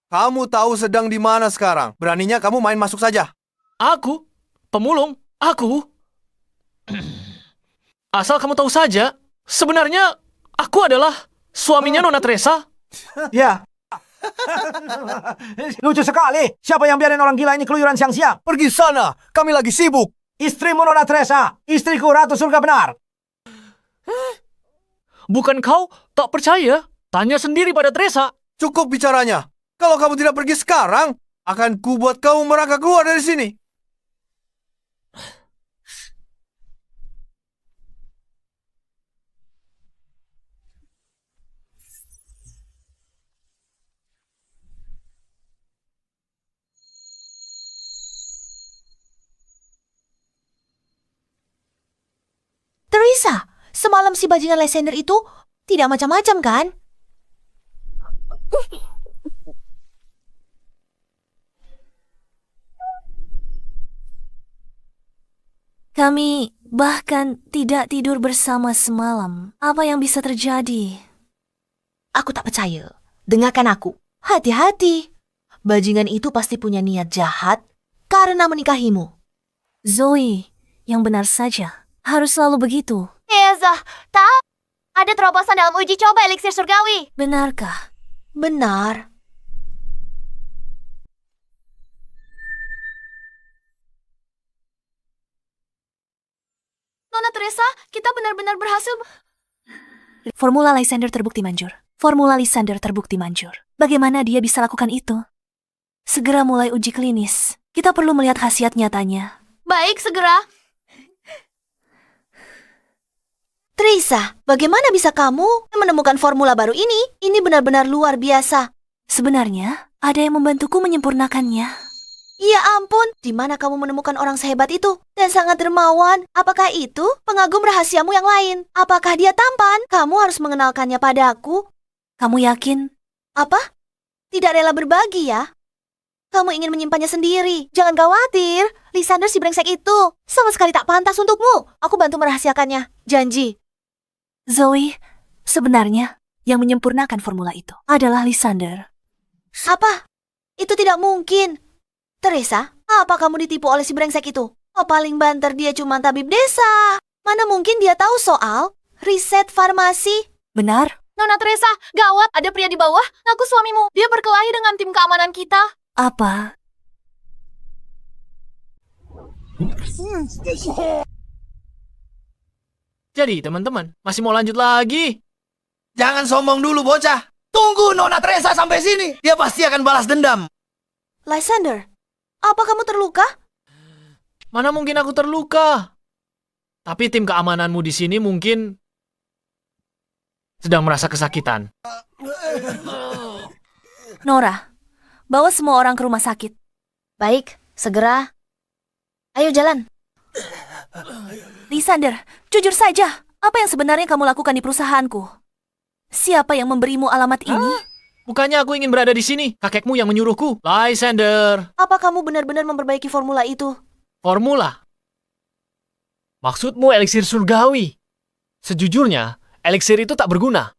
Kamu tahu sedang di mana sekarang. Beraninya kamu main masuk saja. Aku? Pemulung? Aku? Asal kamu tahu saja, sebenarnya aku adalah suaminya Nona Teresa. Ya. Lucu sekali. Siapa yang biarin orang gila ini keluyuran siang-siang? Pergi sana. Kami lagi sibuk. Istrimu Nona Teresa. Istriku Ratu Surga benar. Bukan kau tak percaya? Tanya sendiri pada Teresa. Cukup bicaranya. Kalau kamu tidak pergi sekarang, akan kubuat kamu merangkak keluar dari sini. Teresa, semalam si bajingan Lysander itu tidak macam-macam kan? Kami bahkan tidak tidur bersama semalam. Apa yang bisa terjadi? Aku tak percaya. Dengarkan aku. Hati-hati. Bajingan itu pasti punya niat jahat karena menikahimu. Zoe, yang benar saja. Harus selalu begitu. Eza, tahu? Ada terobosan dalam uji coba eliksir surgawi. Benarkah? Benar. Nona Teresa, kita benar-benar berhasil. Formula Lysander terbukti manjur. Formula Lysander terbukti manjur. Bagaimana dia bisa lakukan itu? Segera mulai uji klinis. Kita perlu melihat khasiat nyatanya. Baik, segera. Teresa, bagaimana bisa kamu menemukan formula baru ini? Ini benar-benar luar biasa. Sebenarnya, ada yang membantuku menyempurnakannya. Ya ampun, di mana kamu menemukan orang sehebat itu? Dan sangat dermawan. Apakah itu pengagum rahasiamu yang lain? Apakah dia tampan? Kamu harus mengenalkannya padaku. Kamu yakin? Apa? Tidak rela berbagi ya? Kamu ingin menyimpannya sendiri. Jangan khawatir, Lysander si brengsek itu sama sekali tak pantas untukmu. Aku bantu merahasiakannya. Janji. Zoe, sebenarnya yang menyempurnakan formula itu adalah Lysander. Apa? Itu tidak mungkin. Teresa, apa kamu ditipu oleh si brengsek itu? Oh, paling banter dia cuma tabib desa. Mana mungkin dia tahu soal riset farmasi? Benar? Nona Teresa, gawat, ada pria di bawah. Ngaku suamimu. Dia berkelahi dengan tim keamanan kita. Apa? Jadi, teman-teman, masih mau lanjut lagi? Jangan sombong dulu, bocah. Tunggu Nona Teresa sampai sini. Dia pasti akan balas dendam. Lysander, apa kamu terluka? Mana mungkin aku terluka? Tapi tim keamananmu di sini mungkin sedang merasa kesakitan. Nora, bawa semua orang ke rumah sakit. Baik, segera. Ayo jalan. Lysander, jujur saja. Apa yang sebenarnya kamu lakukan di perusahaanku? Siapa yang memberimu alamat ini? Bukannya aku ingin berada di sini. Kakekmu yang menyuruhku. Lysander. Apa kamu benar-benar memperbaiki formula itu? Formula? Maksudmu eliksir surgawi? Sejujurnya, eliksir itu tak berguna.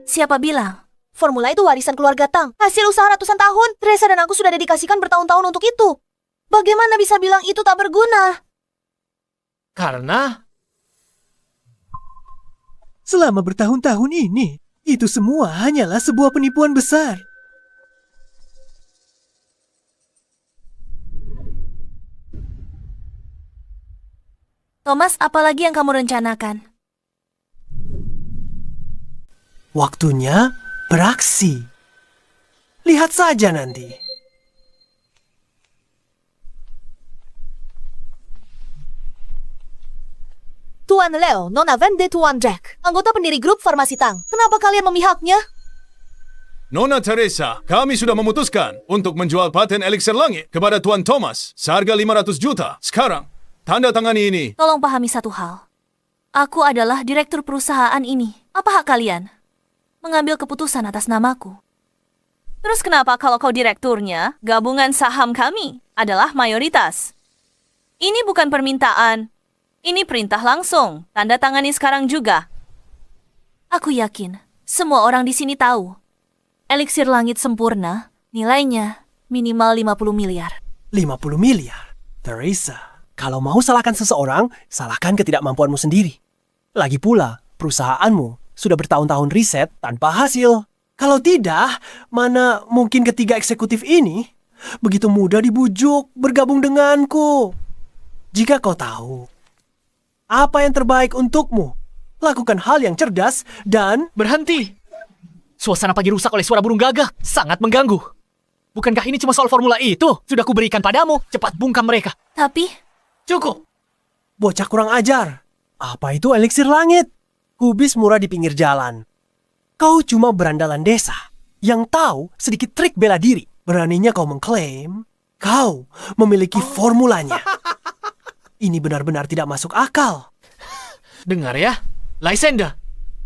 Siapa bilang? Formula itu warisan keluarga Tang. Hasil usaha ratusan tahun. Teresa dan aku sudah dedikasikan bertahun-tahun untuk itu. Bagaimana bisa bilang itu tak berguna? Karena Selama bertahun-tahun ini, itu semua hanyalah sebuah penipuan besar. Thomas, apalagi yang kamu rencanakan? Waktunya beraksi. Lihat saja nanti. Tuan Leo, Nona Van de Tuan Jack, anggota pendiri grup Farmasi Tang. Kenapa kalian memihaknya? Nona Teresa, kami sudah memutuskan untuk menjual paten eliksir langit kepada Tuan Thomas seharga 500 juta. Sekarang, tanda tangani ini. Tolong pahami satu hal. Aku adalah direktur perusahaan ini. Apa hak kalian mengambil keputusan atas namaku? Terus kenapa kalau kau direkturnya, gabungan saham kami? adalah mayoritas. Ini bukan permintaan. Ini perintah langsung. Tanda tangani sekarang juga. Aku yakin semua orang di sini tahu. Eliksir langit sempurna nilainya minimal 50 miliar. 50 miliar? Teresa, kalau mau salahkan seseorang, salahkan ketidakmampuanmu sendiri. Lagi pula, perusahaanmu sudah bertahun-tahun riset tanpa hasil. Kalau tidak, mana mungkin ketiga eksekutif ini begitu mudah dibujuk bergabung denganku. Jika kau tahu apa yang terbaik untukmu, lakukan hal yang cerdas dan... Berhenti! Suasana pagi rusak oleh suara burung gagak. Sangat mengganggu. Bukankah ini cuma soal formula itu? Sudah kuberikan padamu. Cepat bungkam mereka. Tapi, Cukup. Bocah kurang ajar. Apa itu eliksir langit? Kubis murah di pinggir jalan. Kau cuma berandalan desa yang tahu sedikit trik bela diri. Beraninya kau mengklaim kau memiliki formulanya. Ini benar-benar tidak masuk akal. Dengar ya, Lysander.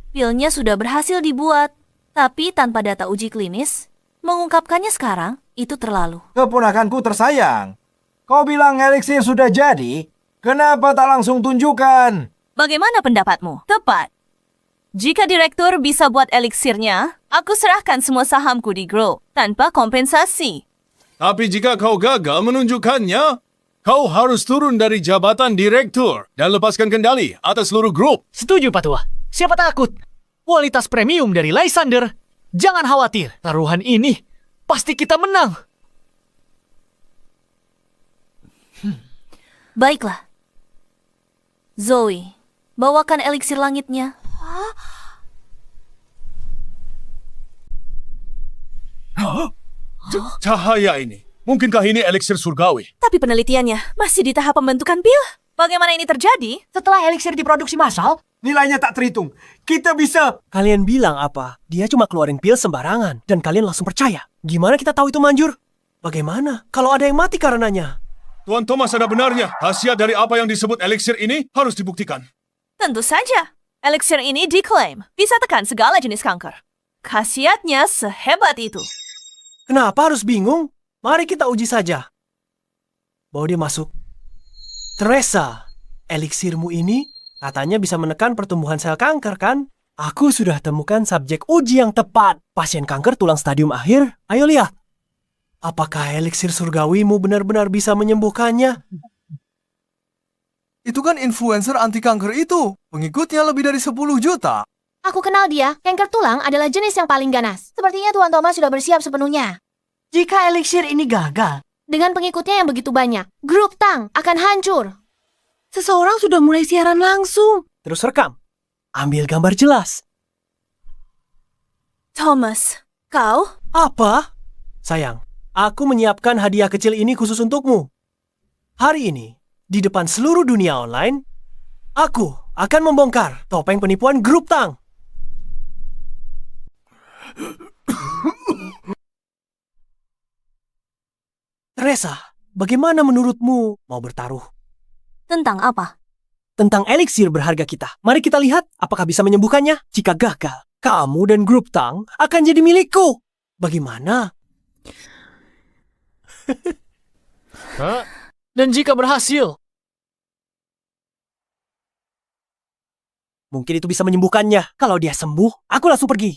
pilnya sudah berhasil dibuat. Tapi tanpa data uji klinis, mengungkapkannya sekarang itu terlalu. Keponakanku tersayang. Kau bilang eliksir sudah jadi, kenapa tak langsung tunjukkan? Bagaimana pendapatmu? Tepat. Jika direktur bisa buat eliksirnya, aku serahkan semua sahamku di Grow tanpa kompensasi. Tapi jika kau gagal menunjukkannya, kau harus turun dari jabatan direktur dan lepaskan kendali atas seluruh grup. Setuju, Pak Tua. Siapa takut? Kualitas premium dari Lysander. Jangan khawatir, taruhan ini pasti kita menang. Baiklah. Zoe, bawakan eliksir langitnya. Cahaya ini. Mungkinkah ini eliksir surgawi? Tapi penelitiannya masih di tahap pembentukan pil. Bagaimana ini terjadi? Setelah eliksir diproduksi massal, Nilainya tak terhitung. Kita bisa... Kalian bilang apa? Dia cuma keluarin pil sembarangan dan kalian langsung percaya. Gimana kita tahu itu manjur? Bagaimana kalau ada yang mati karenanya? Tuan Thomas ada benarnya. Khasiat dari apa yang disebut eliksir ini harus dibuktikan. Tentu saja. Eliksir ini diklaim bisa tekan segala jenis kanker. Khasiatnya sehebat itu. Kenapa harus bingung? Mari kita uji saja. Bawa dia masuk. Teresa, eliksirmu ini katanya bisa menekan pertumbuhan sel kanker, kan? Aku sudah temukan subjek uji yang tepat. Pasien kanker tulang stadium akhir. Ayo lihat. Apakah eliksir surgawimu benar-benar bisa menyembuhkannya? Itu kan influencer anti kanker itu. Pengikutnya lebih dari 10 juta. Aku kenal dia. Kanker tulang adalah jenis yang paling ganas. Sepertinya Tuan Thomas sudah bersiap sepenuhnya. jika eliksir ini gagal, Dengan pengikutnya yang begitu banyak, grup Tang akan hancur. seseorang sudah mulai siaran langsung. Terus rekam. Ambil gambar jelas. Thomas, kau? Apa? Sayang, aku menyiapkan hadiah kecil ini khusus untukmu. Hari ini, di depan seluruh dunia online, aku akan membongkar topeng penipuan grup Tang. Teresa, bagaimana menurutmu mau bertaruh? Tentang apa? Tentang eliksir berharga kita. Mari kita lihat apakah bisa menyembuhkannya. Jika gagal, kamu dan grup Tang akan jadi milikku. Bagaimana? Hah? Dan jika berhasil, Mungkin itu bisa menyembuhkannya. Kalau dia sembuh, aku langsung pergi.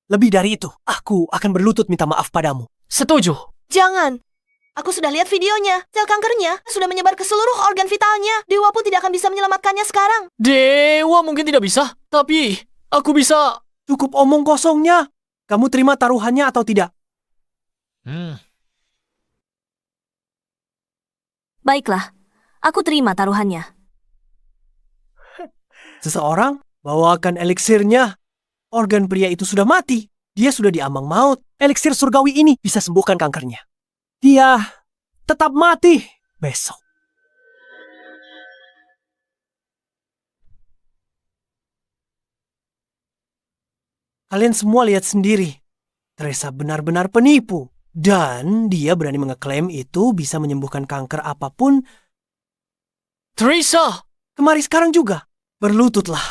Lebih dari itu, aku akan berlutut minta maaf padamu. setuju. Jangan. Aku sudah lihat videonya. Sel kankernya sudah menyebar ke seluruh organ vitalnya. Dewa pun tidak akan bisa menyelamatkannya sekarang. Dewa mungkin tidak bisa, tapi aku bisa. Cukup omong kosongnya. Kamu terima taruhannya atau tidak? Baiklah, aku terima taruhannya. Seseorang bawakan eliksirnya. Organ pria itu sudah mati. Dia sudah diambang maut. Eliksir surgawi ini bisa sembuhkan kankernya. Dia tetap mati besok. Kalian semua lihat sendiri. Teresa benar-benar penipu. Dan dia berani mengeklaim itu bisa menyembuhkan kanker apapun. Teresa! Kemari sekarang juga. Berlututlah.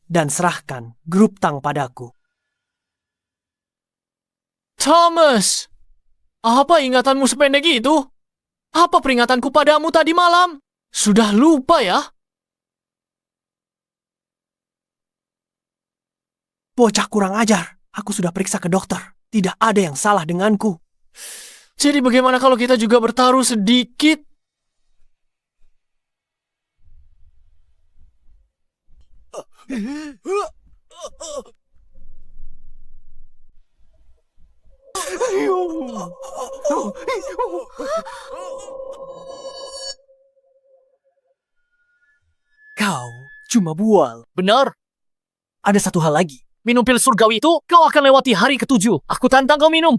Dan serahkan grup Tang padaku. Thomas! Apa ingatanmu sependek itu? Apa peringatanku padamu tadi malam? Sudah lupa ya? Bocah kurang ajar. Aku sudah periksa ke dokter. Tidak ada yang salah denganku. Jadi bagaimana kalau kita juga bertaruh sedikit? Kau cuma bual. Benar. Ada satu hal lagi. Minum pil surgawi itu, kau akan lewati hari ke-7. Aku tantang kau minum.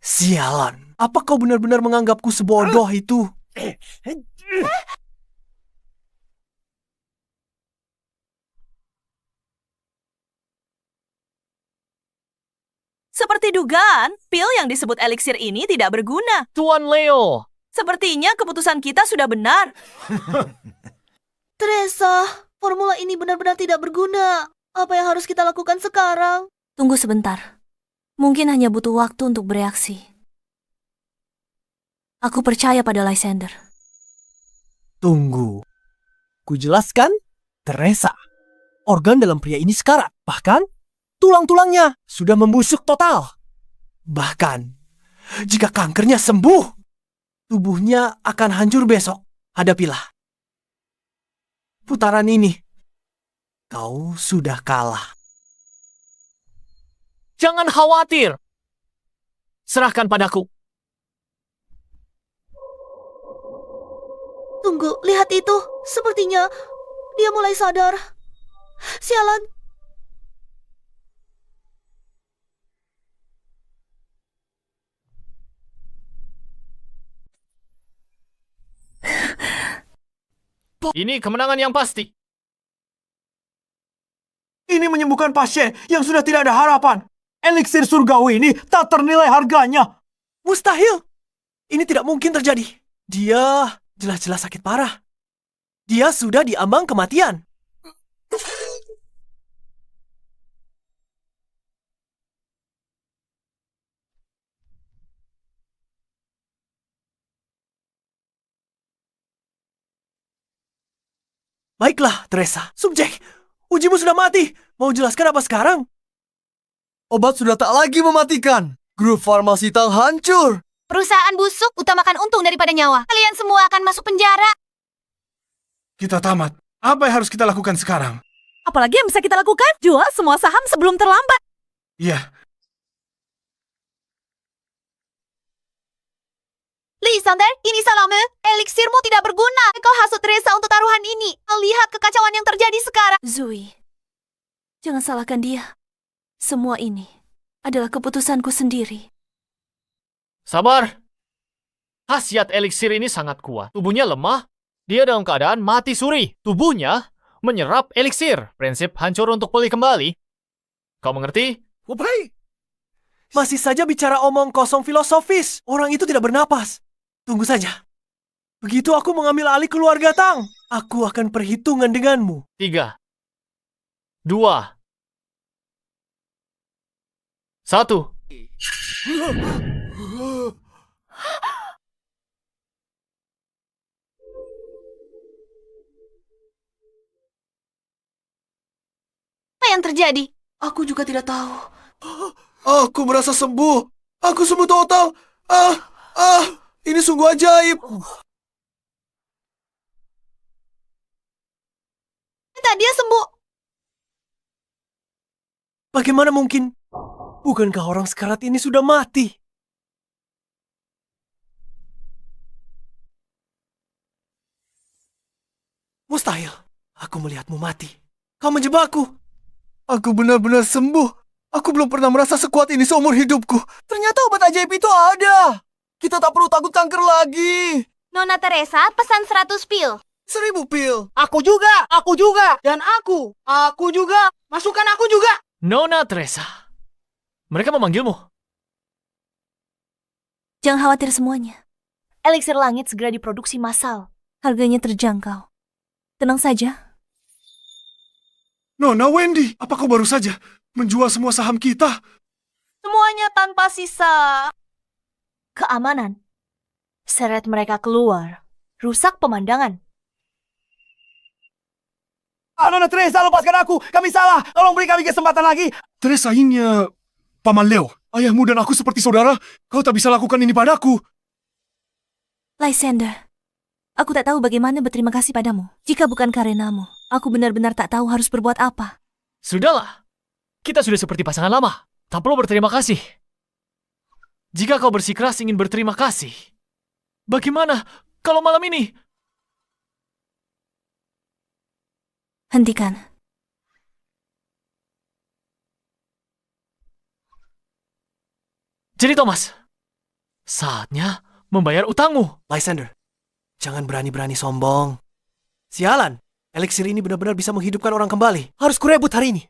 Sialan. Apa kau benar-benar menganggapku sebodoh itu? Seperti dugaan, pil yang disebut eliksir ini tidak berguna. Tuan Leo. Sepertinya keputusan kita sudah benar. Teresa, formula ini benar-benar tidak berguna. Apa yang harus kita lakukan sekarang? Tunggu sebentar. Mungkin hanya butuh waktu untuk bereaksi. Aku percaya pada Lysander. Tunggu. Ku jelaskan, Teresa. Organ dalam pria ini sekarat. Bahkan, tulang-tulangnya sudah membusuk total. Bahkan, jika kankernya sembuh, tubuhnya akan hancur besok. Hadapilah. Putaran ini, kau sudah kalah. Jangan khawatir. Serahkan padaku. Tunggu, lihat itu. Sepertinya dia mulai sadar. Sialan. Ini kemenangan yang pasti. Ini menyembuhkan pasien yang sudah tidak ada harapan. Eliksir surgawi ini tak ternilai harganya. Mustahil. Ini tidak mungkin terjadi. Dia jelas-jelas sakit parah. Dia sudah diambang kematian. Baiklah, Teresa. Subjek, ujimu sudah mati. Mau jelaskan apa sekarang? Obat sudah tak lagi mematikan. Grup farmasi Tang hancur. Perusahaan busuk, utamakan untung daripada nyawa. Kalian semua akan masuk penjara. Kita tamat. Apa yang harus kita lakukan sekarang? Apalagi yang bisa kita lakukan? Jual semua saham sebelum terlambat. Iya, Lysander, ini salahmu. Eliksirmu tidak berguna. Kau hasut Teresa untuk taruhan ini. Kau lihat kekacauan yang terjadi sekarang. Zoe, jangan salahkan dia. Semua ini adalah keputusanku sendiri. Sabar. Khasiat eliksir ini sangat kuat. Tubuhnya lemah. Dia dalam keadaan mati suri. Tubuhnya menyerap eliksir. Prinsip hancur untuk pulih kembali. Kau mengerti? Masih saja bicara omong kosong filosofis. Orang itu tidak bernapas. Tunggu saja. Begitu aku mengambil alih keluarga Tang, aku akan perhitungan denganmu. 3, 2, 1. Apa yang terjadi? Aku juga tidak tahu. Aku merasa sembuh. Aku sembuh total. Ini sungguh ajaib. Ternyata dia sembuh. Bagaimana mungkin? Bukankah orang sekarat ini sudah mati? Mustahil. Aku melihatmu mati. Kau menjebakku. Aku benar-benar sembuh. Aku belum pernah merasa sekuat ini seumur hidupku. Ternyata obat ajaib itu ada. Kita tak perlu takut kanker lagi. Nona Teresa pesan 100 pil. 1000 pil. Aku juga. Dan aku juga. Masukkan aku juga. Nona Teresa. Mereka memanggilmu. Jangan khawatir semuanya. Eliksir langit segera diproduksi massal. Harganya terjangkau. Tenang saja. Nona Wendy, apa kau baru saja? Menjual semua saham kita? Semuanya tanpa sisa. Keamanan. Seret mereka keluar. Rusak pemandangan. Nona Teresa, lepaskan aku. Kami salah. Tolong beri kami kesempatan lagi. Teresa ini Paman Leo. Ayahmu dan aku seperti saudara. Kau tak bisa lakukan ini padaku. Lysander, aku tak tahu bagaimana berterima kasih padamu. Jika bukan karenamu, aku benar-benar tak tahu harus berbuat apa. Sudahlah. Kita sudah seperti pasangan lama. Tak perlu berterima kasih. Jika kau bersikeras ingin berterima kasih, bagaimana kalau malam ini? Hentikan. Jadi Thomas, saatnya membayar utangmu. Lysander, jangan berani-berani sombong. Sialan, eliksir ini benar-benar bisa menghidupkan orang kembali. Harus kurebut hari ini.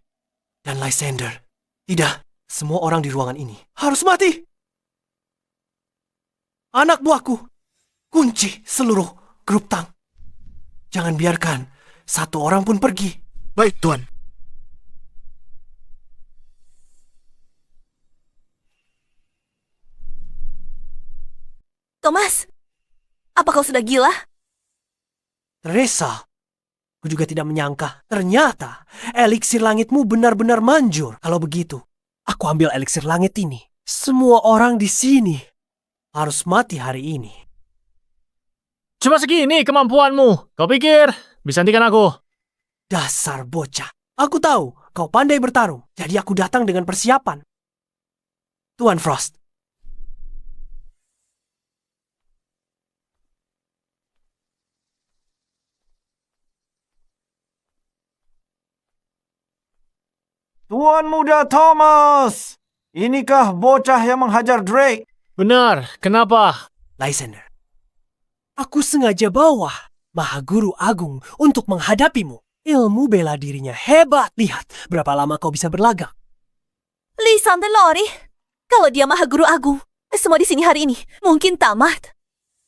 Dan Lysander, tidak, semua orang di ruangan ini harus mati. Anak buahku, kunci seluruh grup Tang. Jangan biarkan satu orang pun pergi. Baik, Tuan. Thomas, apa kau sudah gila? Teresa, aku juga tidak menyangka. Ternyata eliksir langitmu benar-benar manjur. Kalau begitu, aku ambil eliksir langit ini. Semua orang di sini harus mati hari ini. Cuma segini kemampuanmu. Kau pikir bisa hentikan aku? Dasar bocah. Aku tahu kau pandai bertarung. Jadi aku datang dengan persiapan. Tuan Frost. Tuan Muda Thomas, inikah bocah yang menghajar Drake? Benar, kenapa? Lysander, aku sengaja bawa Maha Guru Agung untuk menghadapimu. Ilmu bela dirinya hebat. Lihat berapa lama kau bisa berlagak. Lysander Lori, kalau dia Maha Guru Agung, semua di sini hari ini mungkin tamat.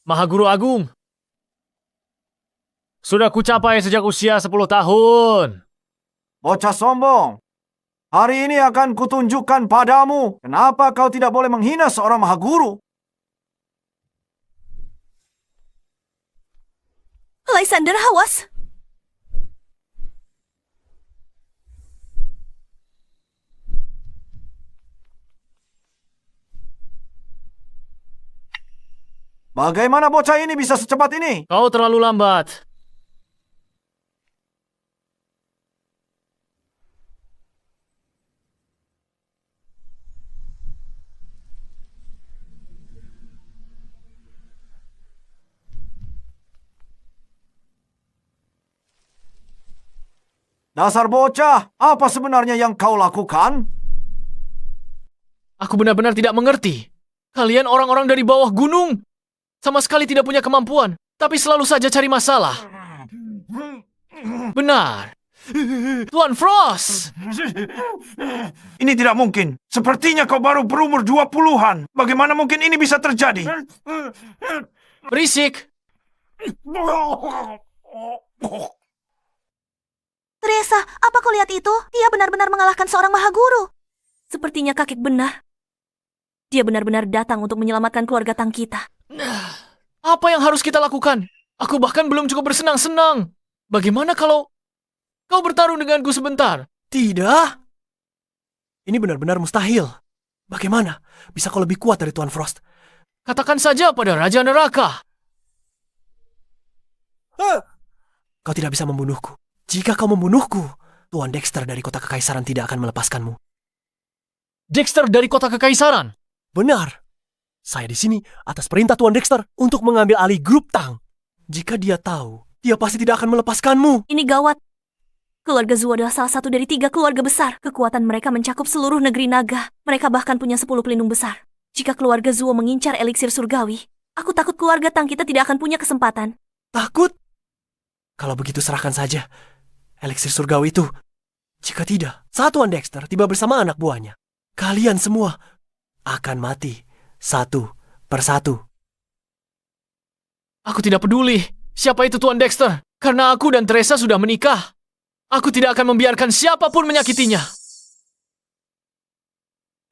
Maha Guru Agung. Sudah kucapai sejak usia 10 tahun. Bocah sombong. Hari ini akan kutunjukkan padamu kenapa kau tidak boleh menghina seorang Maha Guru. Lysander, awas. Bagaimana bocah ini bisa secepat ini? Kau terlalu lambat. Dasar bocah, apa sebenarnya yang kau lakukan? Aku benar-benar tidak mengerti. Kalian orang-orang dari bawah gunung. Sama sekali tidak punya kemampuan. Tapi selalu saja cari masalah. Benar. Tuan Frost. Ini tidak mungkin. Sepertinya kau baru berumur 20-an. Bagaimana mungkin ini bisa terjadi? Berisik. Teresa, apa kau lihat itu? Dia benar-benar mengalahkan seorang Maha Guru. Sepertinya kakek benar. Dia benar-benar datang untuk menyelamatkan keluarga Tang kita. Apa yang harus kita lakukan? Aku bahkan belum cukup bersenang-senang. Bagaimana kalau kau bertarung denganku sebentar? Tidak. Ini benar-benar mustahil. Bagaimana bisa kau lebih kuat dari Tuan Frost? Katakan saja pada Raja Neraka. Kau tidak bisa membunuhku. Jika kau membunuhku, Tuan Dexter dari Kota Kekaisaran tidak akan melepaskanmu. Dexter dari Kota Kekaisaran? Benar. Saya di sini atas perintah Tuan Dexter untuk mengambil alih grup Tang. Jika dia tahu, dia pasti tidak akan melepaskanmu. Ini gawat. Keluarga Zuo adalah salah satu dari 3 keluarga besar. Kekuatan mereka mencakup seluruh negeri naga. Mereka bahkan punya 10 pelindung besar. Jika keluarga Zuo mengincar eliksir surgawi, aku takut keluarga Tang kita tidak akan punya kesempatan. Takut? Kalau begitu serahkan saja eliksir surgawi itu. Jika tidak, saat Tuan Dexter tiba bersama anak buahnya, kalian semua akan mati satu persatu. Aku tidak peduli siapa itu Tuan Dexter. Karena aku dan Teresa sudah menikah. Aku tidak akan membiarkan siapapun menyakitinya.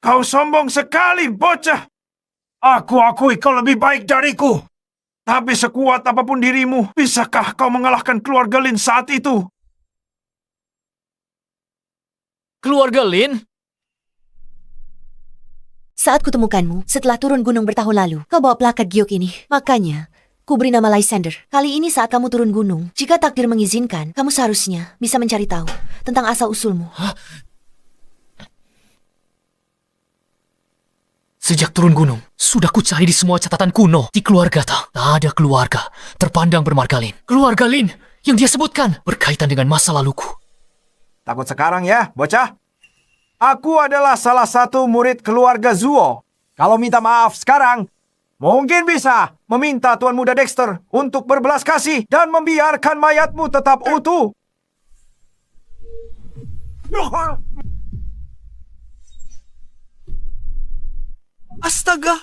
Kau sombong sekali, bocah. Aku akui kau lebih baik dariku. Tapi sekuat apapun dirimu, bisakah kau mengalahkan keluarga Lin saat itu? Keluarga Lin? Saat kutemukanmu, setelah turun gunung bertahun lalu, kau bawa plakat giok ini. Makanya, ku beri nama Lysander. Kali ini saat kamu turun gunung, jika takdir mengizinkan, kamu seharusnya bisa mencari tahu tentang asal-usulmu. Sejak turun gunung, sudah ku cari di semua catatan kuno di keluarga Tang. Tak ada keluarga terpandang bermarga Lin. Keluarga Lin yang dia sebutkan berkaitan dengan masa laluku. Takut sekarang ya, bocah? Aku adalah salah satu murid keluarga Zuo. Kalau minta maaf sekarang, mungkin bisa meminta Tuan Muda Dexter untuk berbelas kasih dan membiarkan mayatmu tetap utuh. Astaga!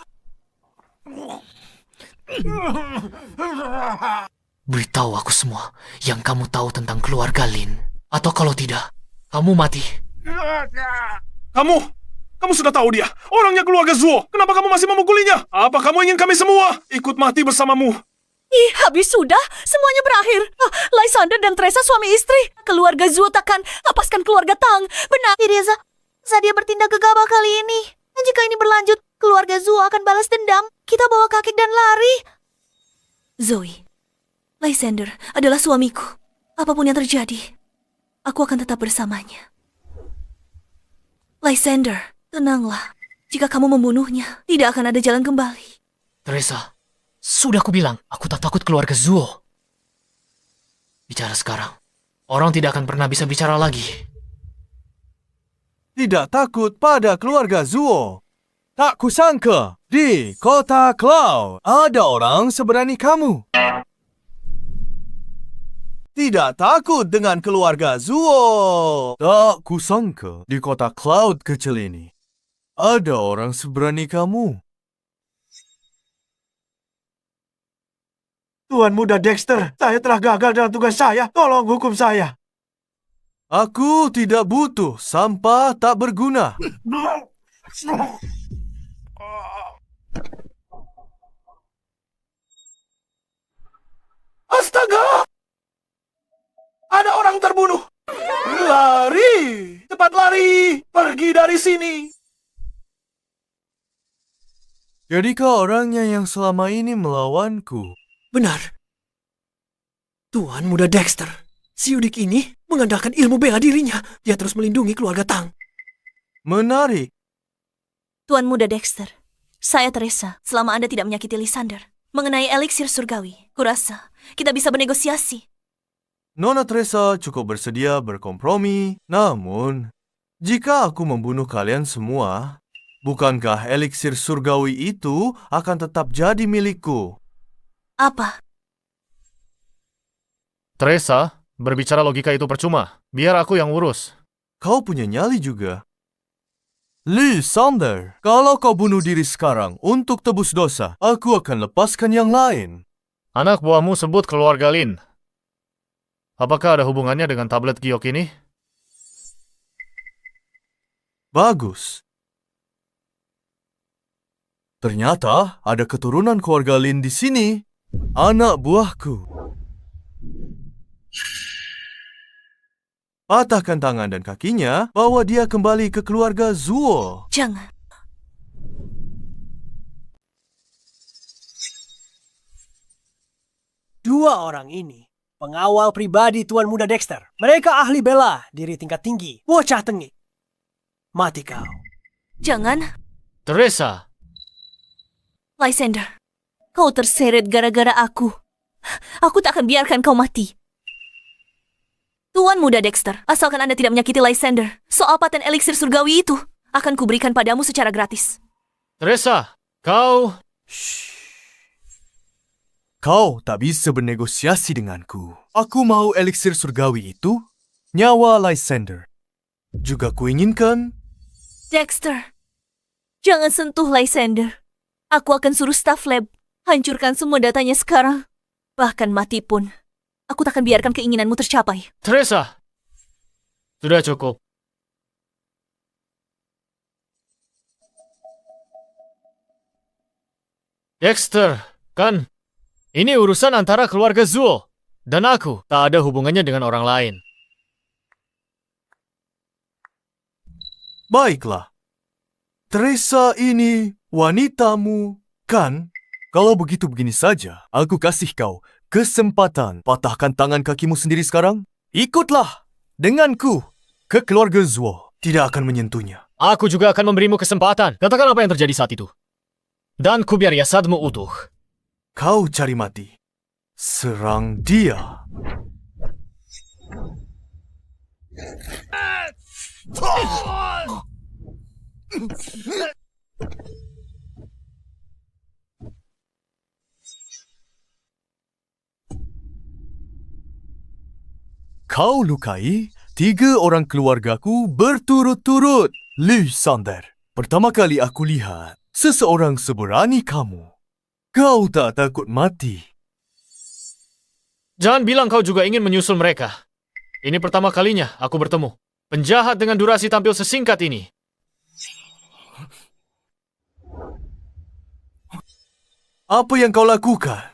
Beritahu aku semua yang kamu tahu tentang keluarga Lin. Atau kalau tidak, kamu mati. Kamu sudah tahu dia. Orangnya keluarga Zuo. Kenapa kamu masih memukulinya? Apa kamu ingin kami semua ikut mati bersamamu? Ih, habis sudah. Semuanya berakhir. Lysander dan Teresa suami istri. Keluarga Zuo takkan lepaskan keluarga Tang. Benar. Teresa, saat dia bertindak gegabah kali ini. Dan jika ini berlanjut, keluarga Zuo akan balas dendam. Kita bawa kakek dan lari. Zoe, Lysander adalah suamiku. Apapun yang terjadi, aku akan tetap bersamanya. Lysander, tenanglah. Jika kamu membunuhnya, tidak akan ada jalan kembali. Teresa, sudah aku bilang, aku tak takut keluarga Zuo. Bicara sekarang, orang tidak akan pernah bisa bicara lagi. Tidak takut pada keluarga Zuo. Tak kusangka di kota Cloud ada orang seberani kamu. Tidak takut dengan keluarga Zuo. Tak kusangka di kota Cloud kecil ini ada orang seberani kamu. Tuan Muda Dexter, saya telah gagal dalam tugas saya. Tolong hukum saya. Aku tidak butuh sampah tak berguna. Astaga! Ada orang terbunuh. Lari! Cepat lari! Pergi dari sini! Jadikah orangnya yang selama ini melawanku? Benar. Tuan Muda Dexter. Si Udik ini mengandalkan ilmu bela dirinya. Dia terus melindungi keluarga Tang. Menarik. Tuan Muda Dexter, saya Teresa. Selama Anda tidak menyakiti Lysander. Mengenai eliksir surgawi, kurasa kita bisa bernegosiasi. Nona Teresa cukup bersedia berkompromi. Namun, jika aku membunuh kalian semua, bukankah eliksir surgawi itu akan tetap jadi milikku? Apa? Teresa, berbicara logika itu percuma. Biar aku yang urus. Kau punya nyali juga. Lysander, kalau kau bunuh diri sekarang untuk tebus dosa, aku akan lepaskan yang lain. Anak buahmu sebut keluarga Lin. Apakah ada hubungannya dengan tablet giok ini? Bagus. Ternyata ada keturunan keluarga Lin di sini. Anak buahku. Patahkan tangan dan kakinya, bawa dia kembali ke keluarga Zuo. Jangan. Dua orang ini pengawal pribadi Tuan Muda Dexter. Mereka ahli bela diri tingkat tinggi. Bocah tengik. Mati kau. Jangan. Teresa, Lysander, kau terseret gara-gara aku. Aku tak akan biarkan kau mati. Tuan Muda Dexter, asalkan Anda tidak menyakiti Lysander, soal paten eliksir surgawi itu akan kuberikan padamu secara gratis. Teresa, kau... Kau tak bisa bernegosiasi denganku. Aku mau eliksir surgawi itu, nyawa Lysander. Juga kuinginkan... Dexter, jangan sentuh Lysander. Aku akan suruh staf lab hancurkan semua datanya sekarang. Bahkan mati pun, aku tak akan biarkan keinginanmu tercapai. Teresa, sudah cukup. Dexter, kan? Ini urusan antara keluarga Zuo dan aku. Tak ada hubungannya dengan orang lain. Baiklah. Teresa ini wanitamu, kan? Kalau begitu begini saja, aku kasih kau kesempatan patahkan tangan kakimu sendiri sekarang. Ikutlah denganku ke keluarga Zuo. Tidak akan menyentuhnya. Aku juga akan memberimu kesempatan. Katakan apa yang terjadi saat itu. Dan ku biar jasadmu utuh. Kau cari mati. Serang dia. Kau lukai 3 orang keluargaku berturut-turut, Lysander. Pertama kali aku lihat seseorang seberani kamu. Kau tak takut mati. Jangan bilang kau juga ingin menyusul mereka. Ini pertama kalinya aku bertemu penjahat dengan durasi tampil sesingkat ini. Apa yang kau lakukan?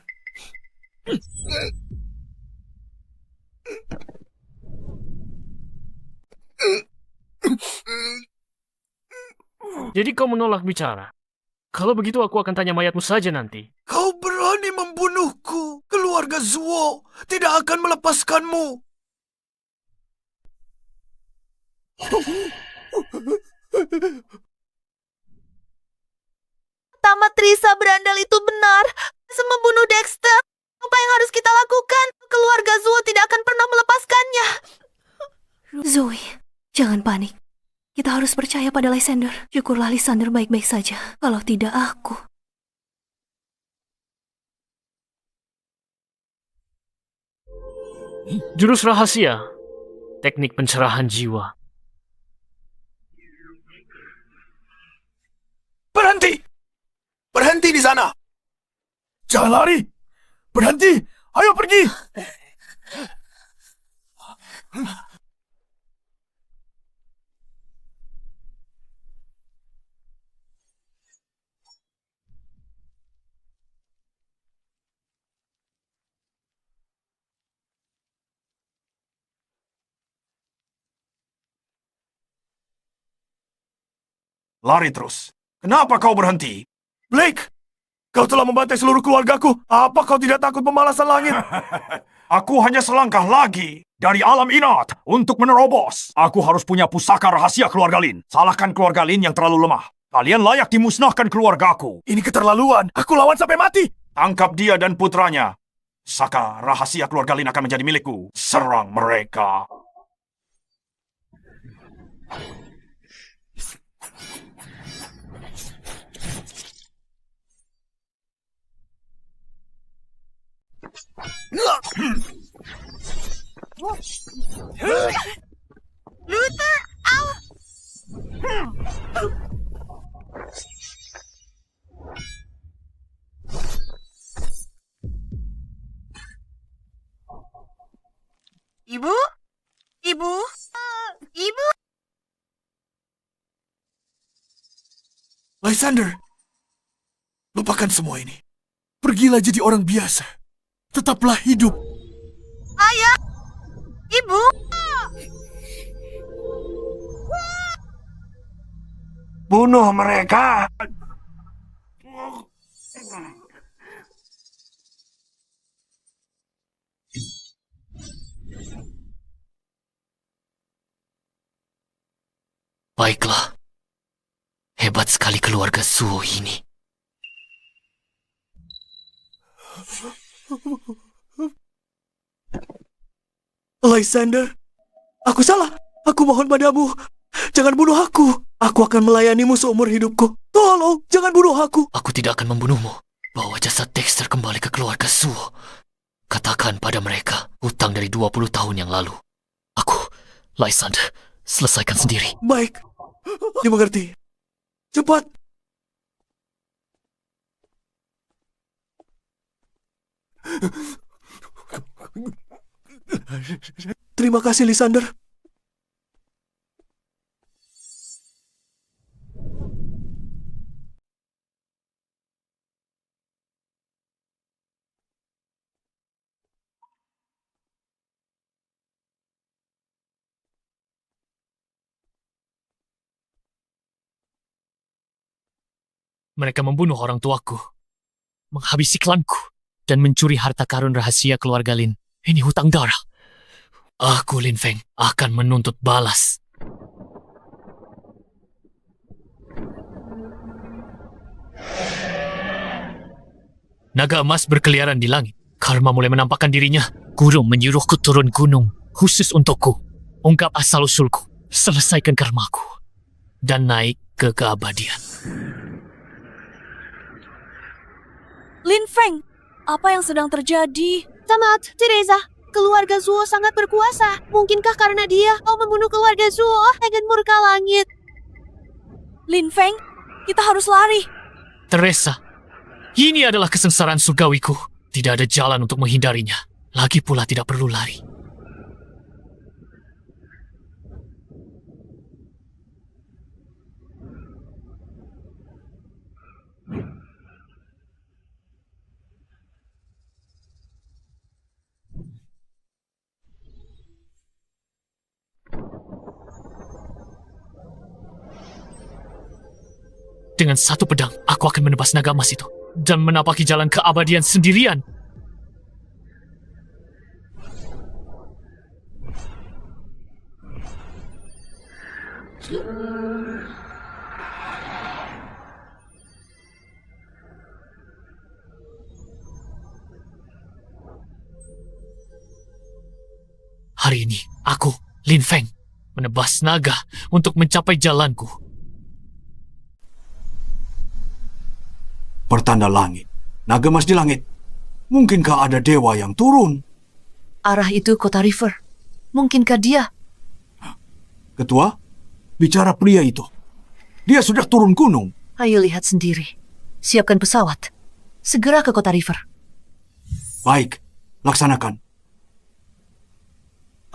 Jadi kau menolak bicara. Kalau begitu aku akan tanya mayatmu saja nanti. Kau berani membunuhku. Keluarga Zuo tidak akan melepaskanmu. Tamat Trisa berandal itu benar. Membunuh Dexter. Apa yang harus kita lakukan? Keluarga Zuo tidak akan pernah melepaskannya. Zoe, jangan panik. Kita harus percaya pada Lysander. Syukurlah Lysander baik-baik saja. Kalau tidak aku. Jurus rahasia. Teknik pencerahan jiwa. Berhenti! Berhenti di sana! Jangan lari! Berhenti! Ayo pergi! Lari terus. Kenapa kau berhenti? Blake! Kau telah membantai seluruh keluargaku. Apa kau tidak takut pembalasan langit? Aku hanya selangkah lagi dari alam inat untuk menerobos. Aku harus punya pusaka rahasia keluarga Lin. Salahkan keluarga Lin yang terlalu lemah. Kalian layak dimusnahkan keluargaku. Ini keterlaluan. Aku lawan sampai mati. Tangkap dia dan putranya. Pusaka rahasia keluarga Lin akan menjadi milikku. Serang mereka. Luther, au! Ibu? Ibu? Ibu? Lysander, lupakan semua ini. Pergilah jadi orang biasa. Tetaplah hidup. Ayah! Ibu! Bunuh mereka. Baiklah. Hebat sekali keluarga Zuo ini. Lysander, aku salah. Aku mohon padamu. Jangan bunuh aku. Aku akan melayanimu seumur hidupku. Tolong, jangan bunuh aku. Aku tidak akan membunuhmu. Bawa jasad Dexter kembali ke keluarga Zuo. Katakan pada mereka hutang dari 20 tahun yang lalu. Aku, Lysander, selesaikan sendiri. Baik, dimengerti. Cepat. Terima kasih, Lysander. Mereka membunuh orang tuaku, menghabisi klanku, dan mencuri harta karun rahasia keluarga Lin. Ini hutang darah. Aku, Lin Feng, akan menuntut balas. Naga emas berkeliaran di langit. Karma mulai menampakkan dirinya. Guru menyuruhku turun gunung, khusus untukku. Ungkap asal-usulku, selesaikan karmaku, dan naik ke keabadian. Lin Feng, apa yang sedang terjadi? Tamat, Teresa. Keluarga Zuo sangat berkuasa. Mungkinkah karena dia mau membunuh keluarga Zuo dengan murka langit? Lin Feng, kita harus lari. Teresa, ini adalah kesengsaraan surgawiku. Tidak ada jalan untuk menghindarinya. Lagi pula tidak perlu lari. Dengan satu pedang, aku akan menebas naga emas itu dan menapaki jalan keabadian sendirian. Hari ini, aku, Lin Feng, menebas naga untuk mencapai jalanku. Pertanda langit. Naga emas di langit. Mungkinkah ada dewa yang turun? Arah itu kota River. Mungkinkah dia? Ketua, bicara pria itu. Dia sudah turun gunung. Ayo lihat sendiri. Siapkan pesawat. Segera ke kota River. Baik, laksanakan.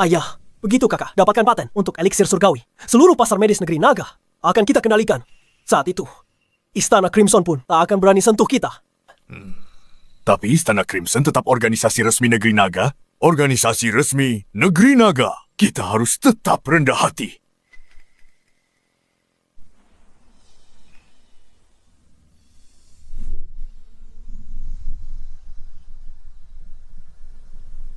Ayah, begitu kakak, dapatkan paten untuk eliksir surgawi. Seluruh pasar medis negeri naga akan kita kendalikan. Saat itu, Istana Crimson pun tak akan berani sentuh kita. Tapi Istana Crimson tetap organisasi resmi Negeri Naga. Organisasi resmi Negeri Naga. Kita harus tetap rendah hati.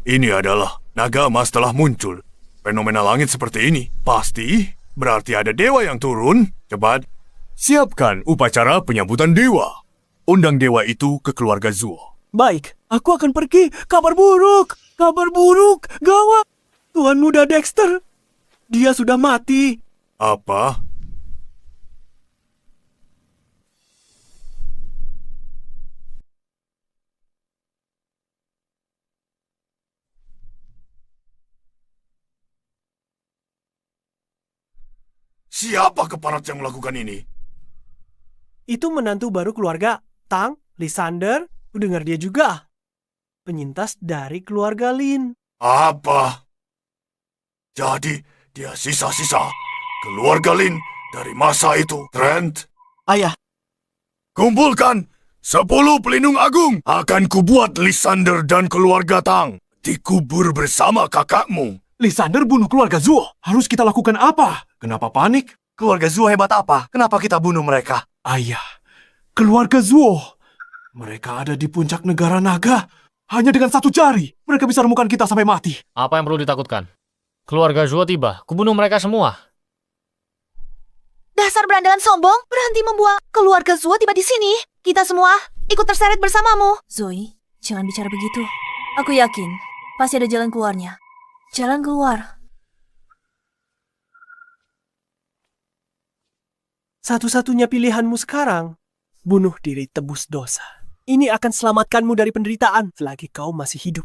Ini adalah naga emas telah muncul. Fenomena langit seperti ini pasti berarti ada dewa yang turun. Cepat, siapkan upacara penyambutan dewa. Undang dewa itu ke keluarga Zuo. Baik, aku akan pergi. Kabar buruk, gawat. Tuan Muda Dexter, dia sudah mati. Apa? Siapa keparat yang melakukan ini? Itu menantu baru keluarga Tang, Lysander. Ku dengar dia juga penyintas dari keluarga Lin. Apa? Jadi, dia sisa-sisa keluarga Lin dari masa itu, Trent? Ayah, Kumpulkan 10 pelindung agung. Akan kubuat Lysander dan keluarga Tang dikubur bersama kakakmu. Lysander bunuh keluarga Zuo. Harus kita lakukan apa? Kenapa panik? keluarga Zuo hebat apa? Kenapa kita bunuh mereka? Ayah, keluarga Zuo. Mereka ada di puncak negara naga. Hanya dengan satu jari, mereka bisa remukan kita sampai mati. Apa yang perlu ditakutkan? Keluarga Zuo tiba, kubunuh mereka semua. Dasar berandalan sombong, berhenti membuang. Keluarga Zuo tiba di sini. Kita semua ikut terseret bersamamu. Zoe, jangan bicara begitu. Aku yakin, pasti ada jalan keluarnya. Jalan keluar. Satu-satunya pilihanmu sekarang, bunuh diri tebus dosa. Ini akan selamatkanmu dari penderitaan selagi kau masih hidup.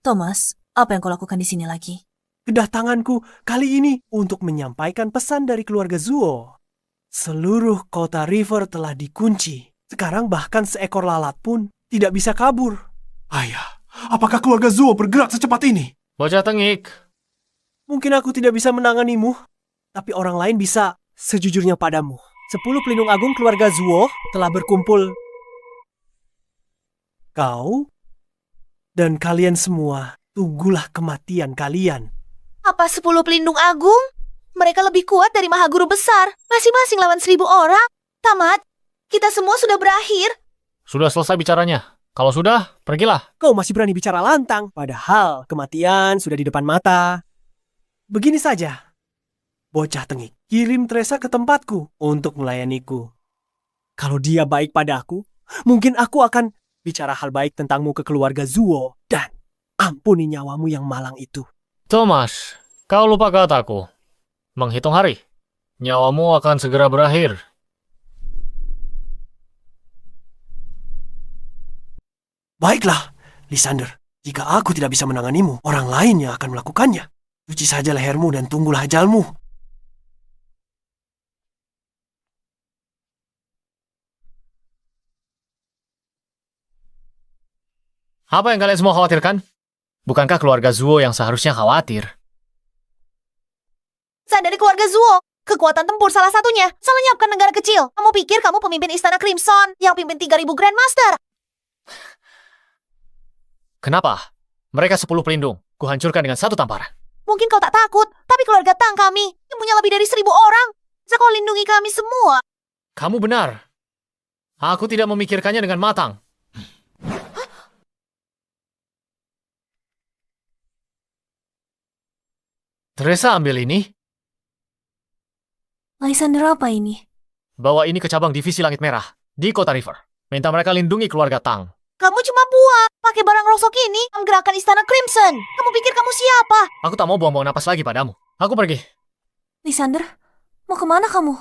Thomas, apa yang kau lakukan di sini lagi? Kedatanganku kali ini untuk menyampaikan pesan dari keluarga Zuo. Seluruh kota River telah dikunci. Sekarang bahkan seekor lalat pun tidak bisa kabur. Ayah, apakah keluarga Zuo bergerak secepat ini? Bocah tengik. Mungkin aku tidak bisa menanganimu, tapi orang lain bisa. Sejujurnya padamu, 10 pelindung agung keluarga Zuo telah berkumpul. Kau dan kalian semua, tunggulah kematian kalian. Apa 10 pelindung agung? Mereka lebih kuat dari Maha Guru Besar. Masing-masing lawan 1000 orang. Tamat, Kita semua sudah berakhir. Sudah selesai bicaranya. Kalau sudah, pergilah. Kau masih berani bicara lantang, padahal kematian sudah di depan mata. Begini saja. Bocah tengik, kirim Teresa ke tempatku untuk melayaniku. Kalau dia baik padaku, mungkin aku akan bicara hal baik tentangmu ke keluarga Zuo dan ampuni nyawamu yang malang itu. Thomas, kau lupa kataku. Menghitung hari, nyawamu akan segera berakhir. Baiklah, Lysander. Jika aku tidak bisa menanganimu, orang lain yang akan melakukannya. Cuci saja lehermu dan tunggulah ajalmu. Apa yang kalian semua khawatirkan? Bukankah keluarga Zuo yang seharusnya khawatir? Sadari keluarga Zuo. Kekuatan tempur salah satunya. Salah nyiapkan negara kecil. Kamu pikir kamu pemimpin Istana Crimson yang pimpin 3.000 Grandmaster? Kenapa? Mereka 10 pelindung. Kuhancurkan dengan satu tamparan. Mungkin kau tak takut, tapi keluarga Tang kami yang punya lebih dari 1.000 orang. Bisa kau lindungi kami semua. Kamu benar. Aku tidak memikirkannya dengan matang. Teresa ambil ini. Lysander, apa ini? Bawa ini ke cabang divisi Langit Merah di Kota River. Minta mereka lindungi keluarga Tang. Kamu cuma buat pakai barang rosok ini menggerakkan Istana Crimson. Kamu pikir kamu siapa? Aku tak mau buang-buang napas lagi padamu. Aku pergi. Lysander, mau kemana kamu?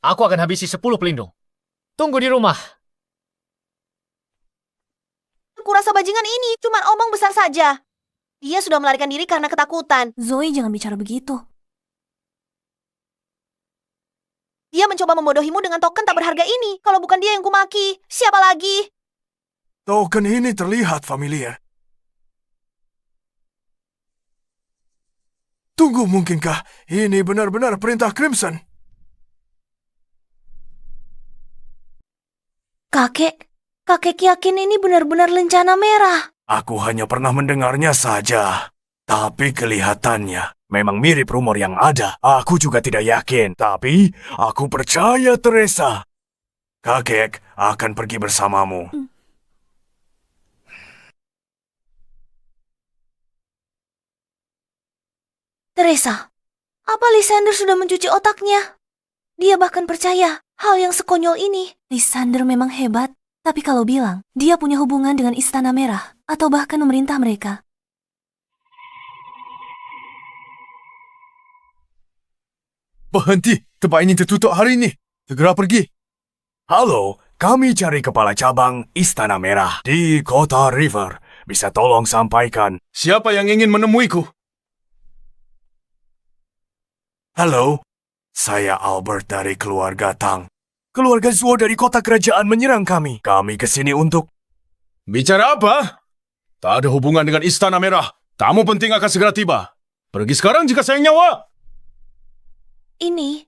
Aku akan habisi 10 pelindung. Tunggu di rumah. Aku rasa bajingan ini cuma omong besar saja. Dia sudah melarikan diri karena ketakutan. Zoe, jangan bicara begitu. Dia mencoba membodohimu dengan token tak berharga ini. Kalau bukan dia yang kumaki, siapa lagi? Token ini terlihat familiar. Tunggu, mungkinkah ini benar-benar perintah Crimson? Kakek yakin ini benar-benar lencana merah. Aku hanya pernah mendengarnya saja. Tapi kelihatannya memang mirip rumor yang ada. Aku juga tidak yakin. Tapi aku percaya Teresa. Kakek akan pergi bersamamu. Teresa, apa Lysander sudah mencuci otaknya? Dia bahkan percaya hal yang sekonyol ini. Lysander memang hebat. Tapi kalau bilang dia punya hubungan dengan Istana Merah atau bahkan memerintah mereka. Berhenti, tempat ini tertutup hari ini. Segera pergi. Halo, kami cari kepala cabang Istana Merah di Kota River. Bisa tolong sampaikan. Siapa yang ingin menemuiku? Halo, saya Albert dari keluarga Tang. Keluarga Zuo dari kota kerajaan menyerang kami. Kami kesini untuk... Bicara apa? Tak ada hubungan dengan Istana Merah. Tamu penting akan segera tiba. Pergi sekarang jika sayang nyawa. Ini...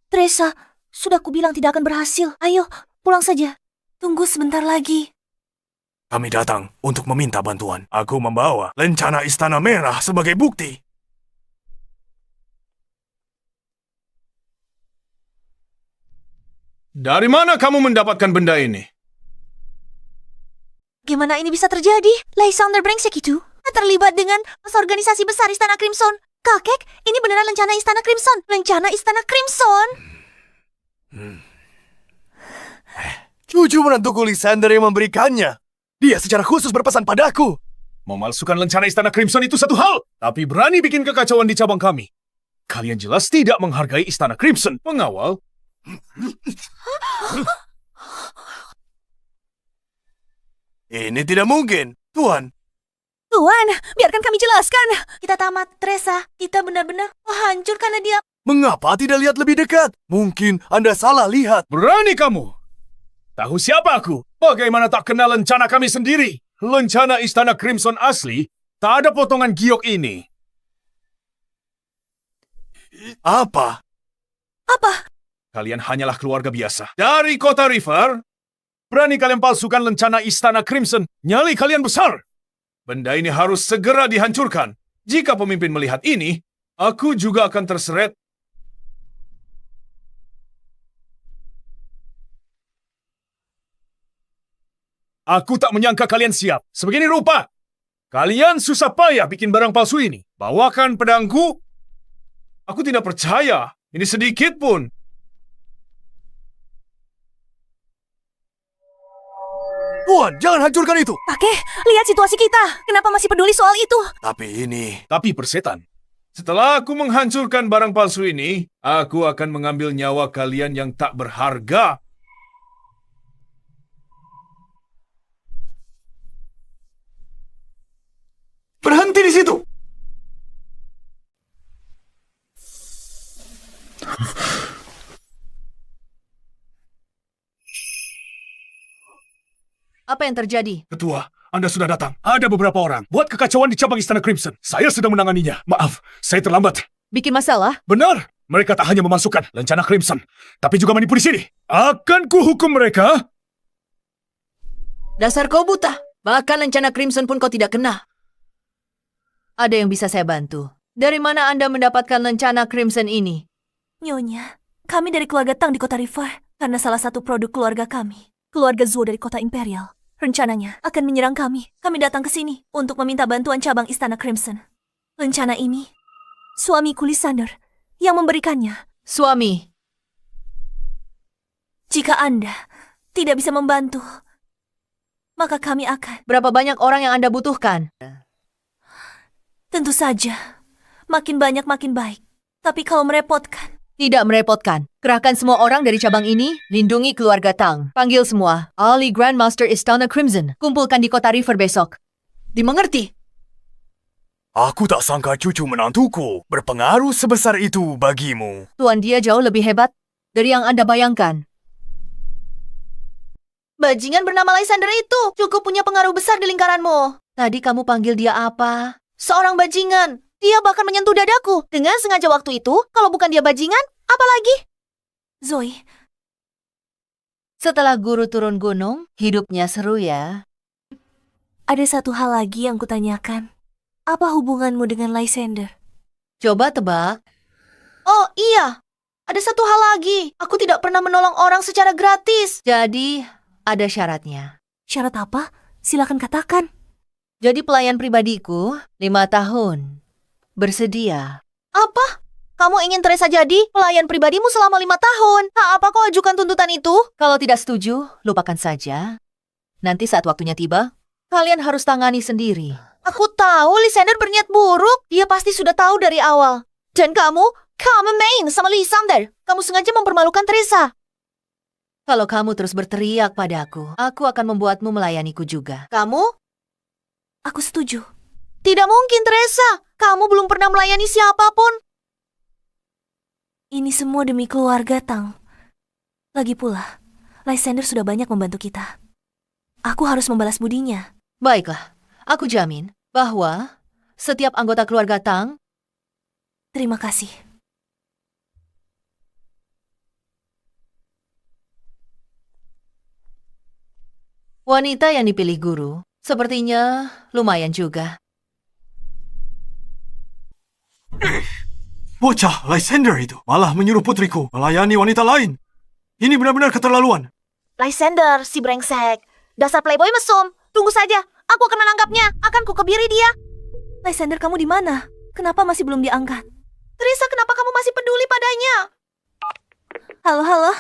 Teresa, sudah kubilang tidak akan berhasil. Ayo, pulang saja. Tunggu sebentar lagi. Kami datang untuk meminta bantuan. Aku membawa lencana Istana Merah sebagai bukti. Dari mana kamu mendapatkan benda ini? Gimana ini bisa terjadi? Lysander brengsek itu terlibat dengan organisasi besar Istana Crimson. Kakek, ini beneran lencana Istana Crimson. Lencana Istana Crimson. Cucu menantuku Lysander yang memberikannya. Dia secara khusus berpesan padaku. Memalsukan lencana Istana Crimson itu satu hal, tapi berani bikin kekacauan di cabang kami. Kalian jelas tidak menghargai Istana Crimson. Pengawal. Ini tidak mungkin, Tuan. Tuan, biarkan kami jelaskan. Kita tamat, Teresa. Kita benar-benar hancur karena dia. Mengapa tidak lihat lebih dekat? Mungkin Anda salah lihat. Berani kamu? Tahu siapa aku? Bagaimana tak kenal lencana kami sendiri? Lencana Istana Crimson asli, tak ada potongan giok ini. Apa? Apa? Kalian hanyalah keluarga biasa. Dari kota River, berani kalian palsukan lencana Istana Crimson. Nyali kalian besar. Benda ini harus segera dihancurkan. Jika pemimpin melihat ini, aku juga akan terseret. Aku tak menyangka kalian siap. Sebegini rupa. Kalian susah payah bikin barang palsu ini. Bawakan pedangku. Aku tidak percaya. Ini sedikit pun. Tuan, jangan hancurkan itu. Kakek, lihat situasi kita. Kenapa masih peduli soal itu? Tapi persetan. Setelah aku menghancurkan barang palsu ini, aku akan mengambil nyawa kalian yang tak berharga. Berhenti di situ. Apa yang terjadi? Ketua, Anda sudah datang. Ada beberapa orang buat kekacauan di cabang Istana Crimson. Saya sedang menanganinya. Maaf, saya terlambat. Bikin masalah? Benar, mereka tak hanya memasukkan lencana Crimson, tapi juga menipu di sini. Akan kuhukum mereka. Dasar kau buta. Bahkan lencana Crimson pun kau tidak kena. Ada yang bisa saya bantu. Dari mana Anda mendapatkan lencana Crimson ini? Nyonya, kami dari keluarga Tang di kota River. Karena salah satu produk keluarga kami, keluarga Zuo dari kota Imperial, rencananya akan menyerang kami. Kami datang ke sini untuk meminta bantuan cabang Istana Crimson. Rencana ini, suamiku Lysander yang memberikannya. Suami. Jika Anda tidak bisa membantu, maka kami akan... Berapa banyak orang yang Anda butuhkan? Tentu saja, makin banyak makin baik. Tapi kalau merepotkan... Tidak merepotkan. Kerahkan semua orang dari cabang ini, lindungi keluarga Tang. Panggil semua. Ali Grandmaster Istana Crimson. Kumpulkan di kota River besok. Dimengerti? Aku tak sangka cucu menantuku berpengaruh sebesar itu bagimu. Tuan dia jauh lebih hebat dari yang Anda bayangkan. Bajingan bernama Lysander itu cukup punya pengaruh besar di lingkaranmu. Tadi kamu panggil dia apa? Seorang bajingan. Dia bahkan menyentuh dadaku dengan sengaja waktu itu. Kalau bukan dia bajingan, apa lagi? Zoe. Setelah guru turun gunung, hidupnya seru ya. Ada satu hal lagi yang kutanyakan. Apa hubunganmu dengan Lysander? Coba tebak. Oh iya, ada satu hal lagi. Aku tidak pernah menolong orang secara gratis. Jadi, ada syaratnya. Syarat apa? Silakan katakan. Jadi pelayan pribadiku, 5 tahun. Bersedia. Apa? Kamu ingin Teresa jadi pelayan pribadimu selama 5 tahun? Apa kau ajukan tuntutan itu? Kalau tidak setuju, lupakan saja. Nanti saat waktunya tiba, kalian harus tangani sendiri. Aku tahu Lysander berniat buruk. Dia pasti sudah tahu dari awal. Dan kamu main sama Lysander. Kamu sengaja mempermalukan Teresa. Kalau kamu terus berteriak padaku, aku akan membuatmu melayaniku juga. Kamu? Aku setuju. Tidak mungkin, Teresa. Kamu belum pernah melayani siapapun. Ini semua demi keluarga Tang. Lagi pula, Lysander sudah banyak membantu kita. Aku harus membalas budinya. Baiklah, aku jamin bahwa setiap anggota keluarga Tang... Terima kasih. Wanita yang dipilih guru sepertinya lumayan juga. Bocah Lysander itu malah menyuruh putriku melayani wanita lain. Ini benar-benar keterlaluan. Lysander, si brengsek. Dasar playboy mesum. Tunggu saja, aku akan menangkapnya. Akan kukebiri dia. Lysander, kamu di mana? Kenapa masih belum diangkat? Teresa, kenapa kamu masih peduli padanya? Halo.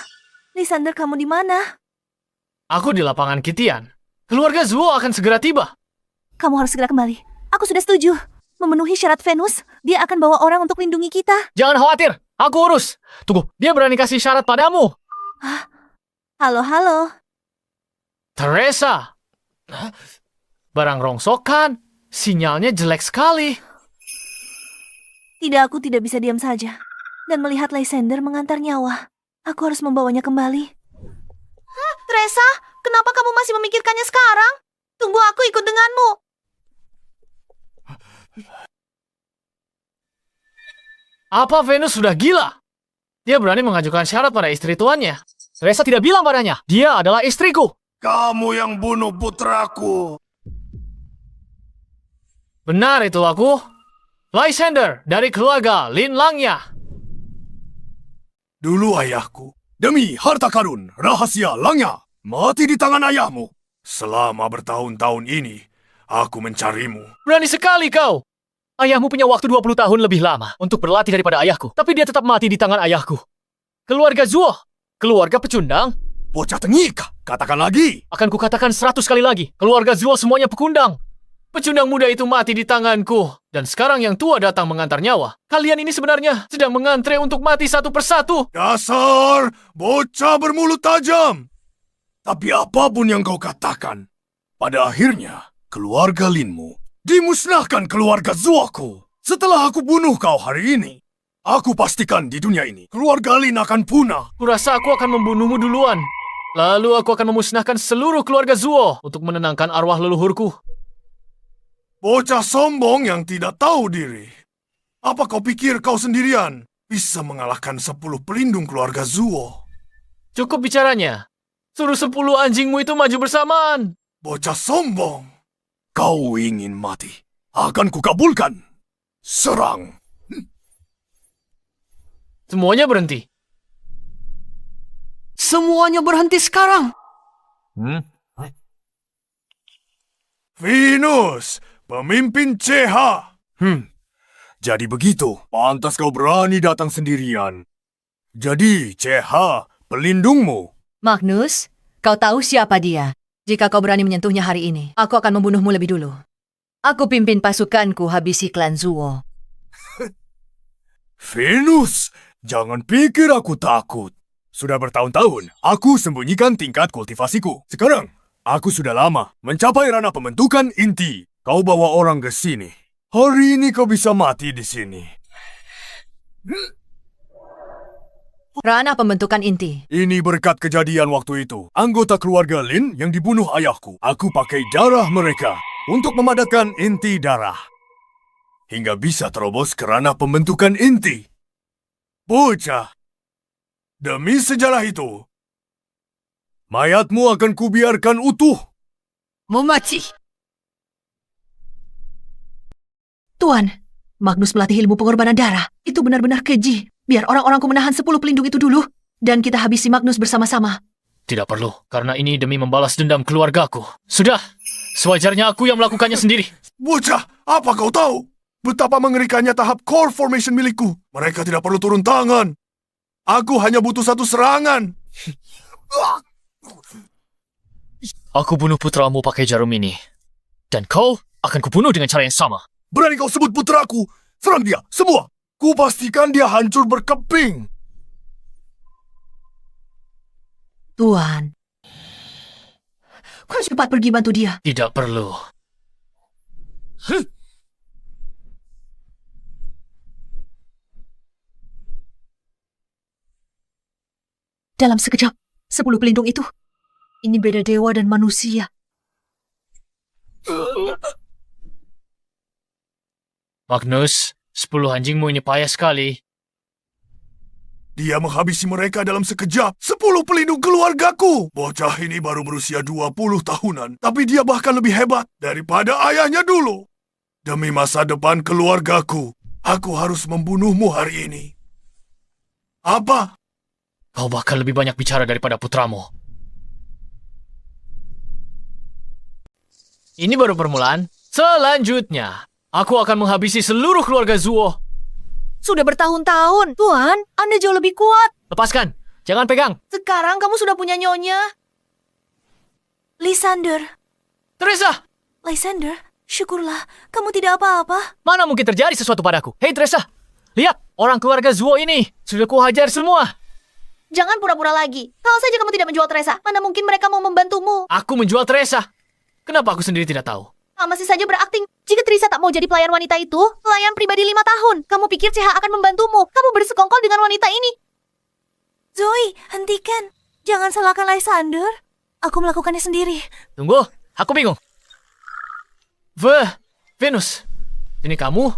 Lysander, kamu di mana? Aku di lapangan Kitian. Keluarga Zuo akan segera tiba. Kamu harus segera kembali. Aku sudah setuju. Memenuhi syarat Venus, dia akan bawa orang untuk lindungi kita. Jangan khawatir, aku urus. Tunggu, dia berani kasih syarat padamu. Halo. Teresa. Barang rongsokan. Sinyalnya jelek sekali. Tidak, aku tidak bisa diam saja. Dan melihat Lysander mengantar nyawa. Aku harus membawanya kembali. Teresa, kenapa kamu masih memikirkannya sekarang? Tunggu, aku ikut denganmu. Apa Venus sudah gila? Dia berani mengajukan syarat pada istri tuannya. Teresa tidak bilang padanya, dia adalah istriku. Kamu yang bunuh putraku. Benar itu aku. Lysander dari keluarga Lin Langya. Dulu ayahku, demi harta karun, rahasia Langya, mati di tangan ayahmu. Selama bertahun-tahun ini, aku mencarimu. Berani sekali kau. Ayahmu punya waktu 20 tahun lebih lama untuk berlatih daripada ayahku. Tapi dia tetap mati di tangan ayahku. Keluarga Zuo. Keluarga pecundang. Bocah tengik, katakan lagi. Akan kukatakan 100 kali lagi. Keluarga Zuo semuanya pekundang. Pecundang muda itu mati di tanganku. Dan sekarang yang tua datang mengantar nyawa. Kalian ini sebenarnya sedang mengantre untuk mati satu persatu. Dasar bocah bermulut tajam. Tapi apapun yang kau katakan, pada akhirnya keluarga Linmu dimusnahkan keluarga Zuoku. Setelah aku bunuh kau hari ini, aku pastikan di dunia ini keluarga Lin akan punah. Kurasa aku akan membunuhmu duluan. Lalu aku akan memusnahkan seluruh keluarga Zuo untuk menenangkan arwah leluhurku. Bocah sombong yang tidak tahu diri. Apa kau pikir kau sendirian bisa mengalahkan 10 pelindung keluarga Zuo? Cukup bicaranya. Suruh 10 anjingmu itu maju bersamaan. Bocah sombong. Kau ingin mati. Akan kukabulkan. Serang. Semuanya berhenti. Semuanya berhenti sekarang. Venus, pemimpin CH. Jadi begitu. Pantas kau berani datang sendirian. Jadi, CH, pelindungmu. Magnus, kau tahu siapa dia? Jika kau berani menyentuhnya hari ini, aku akan membunuhmu lebih dulu. Aku pimpin pasukanku habisi klan Zuo. Venus, jangan pikir aku takut. Sudah bertahun-tahun, aku sembunyikan tingkat kultivasiku. Sekarang, aku sudah lama mencapai ranah pembentukan inti. Kau bawa orang ke sini. Hari ini kau bisa mati di sini. Ranah pembentukan inti. Ini berkat kejadian waktu itu. Anggota keluarga Lin yang dibunuh ayahku. Aku pakai darah mereka untuk memadatkan inti darah. Hingga bisa terobos ke ranah pembentukan inti. Bocah. Demi sejarah itu, mayatmu akan kubiarkan utuh. Memaci. Tuan, Magnus melatih ilmu pengorbanan darah. Itu benar-benar keji. Biar orang-orangku menahan 10 pelindung itu dulu. Dan kita habisi Magnus bersama-sama. Tidak perlu, karena ini demi membalas dendam keluargaku. Sudah, sewajarnya aku yang melakukannya sendiri. Bocah, apa kau tahu? Betapa mengerikannya tahap core formation milikku. Mereka tidak perlu turun tangan. Aku hanya butuh satu serangan. Aku bunuh putramu pakai jarum ini. Dan kau akan kubunuh dengan cara yang sama. Berani kau sebut putraku? Serang dia, semua. Kupastikan dia hancur berkeping. Tuan, kau cepat pergi bantu dia. Tidak perlu. Dalam sekejap, 10 pelindung itu. Ini beda dewa dan manusia. Magnus, 10 anjingmu ini payah sekali. Dia menghabisi mereka dalam sekejap. 10 pelindung keluargaku. Bocah ini baru berusia 20 tahunan. Tapi dia bahkan lebih hebat daripada ayahnya dulu. Demi masa depan keluargaku, aku harus membunuhmu hari ini. Apa? Kau bahkan lebih banyak bicara daripada putramu. Ini baru permulaan. Selanjutnya, aku akan menghabisi seluruh keluarga Zuo. Sudah bertahun-tahun. Tuan, Anda jauh lebih kuat. Lepaskan, jangan pegang. Sekarang kamu sudah punya nyonya. Lysander, Teresa, Lysander, syukurlah kamu tidak apa-apa. mana mungkin terjadi sesuatu padaku? Hei Teresa, lihat, orang keluarga Zuo ini sudah kuhajar semua. Jangan pura-pura lagi. Kalau saja kamu tidak menjual Teresa, mana mungkin mereka mau membantumu? Aku menjual Teresa. Kenapa aku sendiri tidak tahu? Masih saja berakting. Jika Teresa tak mau jadi pelayan wanita itu, pelayan pribadi 5 tahun. Kamu pikir CH akan membantumu? Kamu bersekongkol dengan wanita ini. Zoe, hentikan. Jangan salahkan Lysander. Aku melakukannya sendiri. Tunggu, aku bingung. Venus, ini kamu?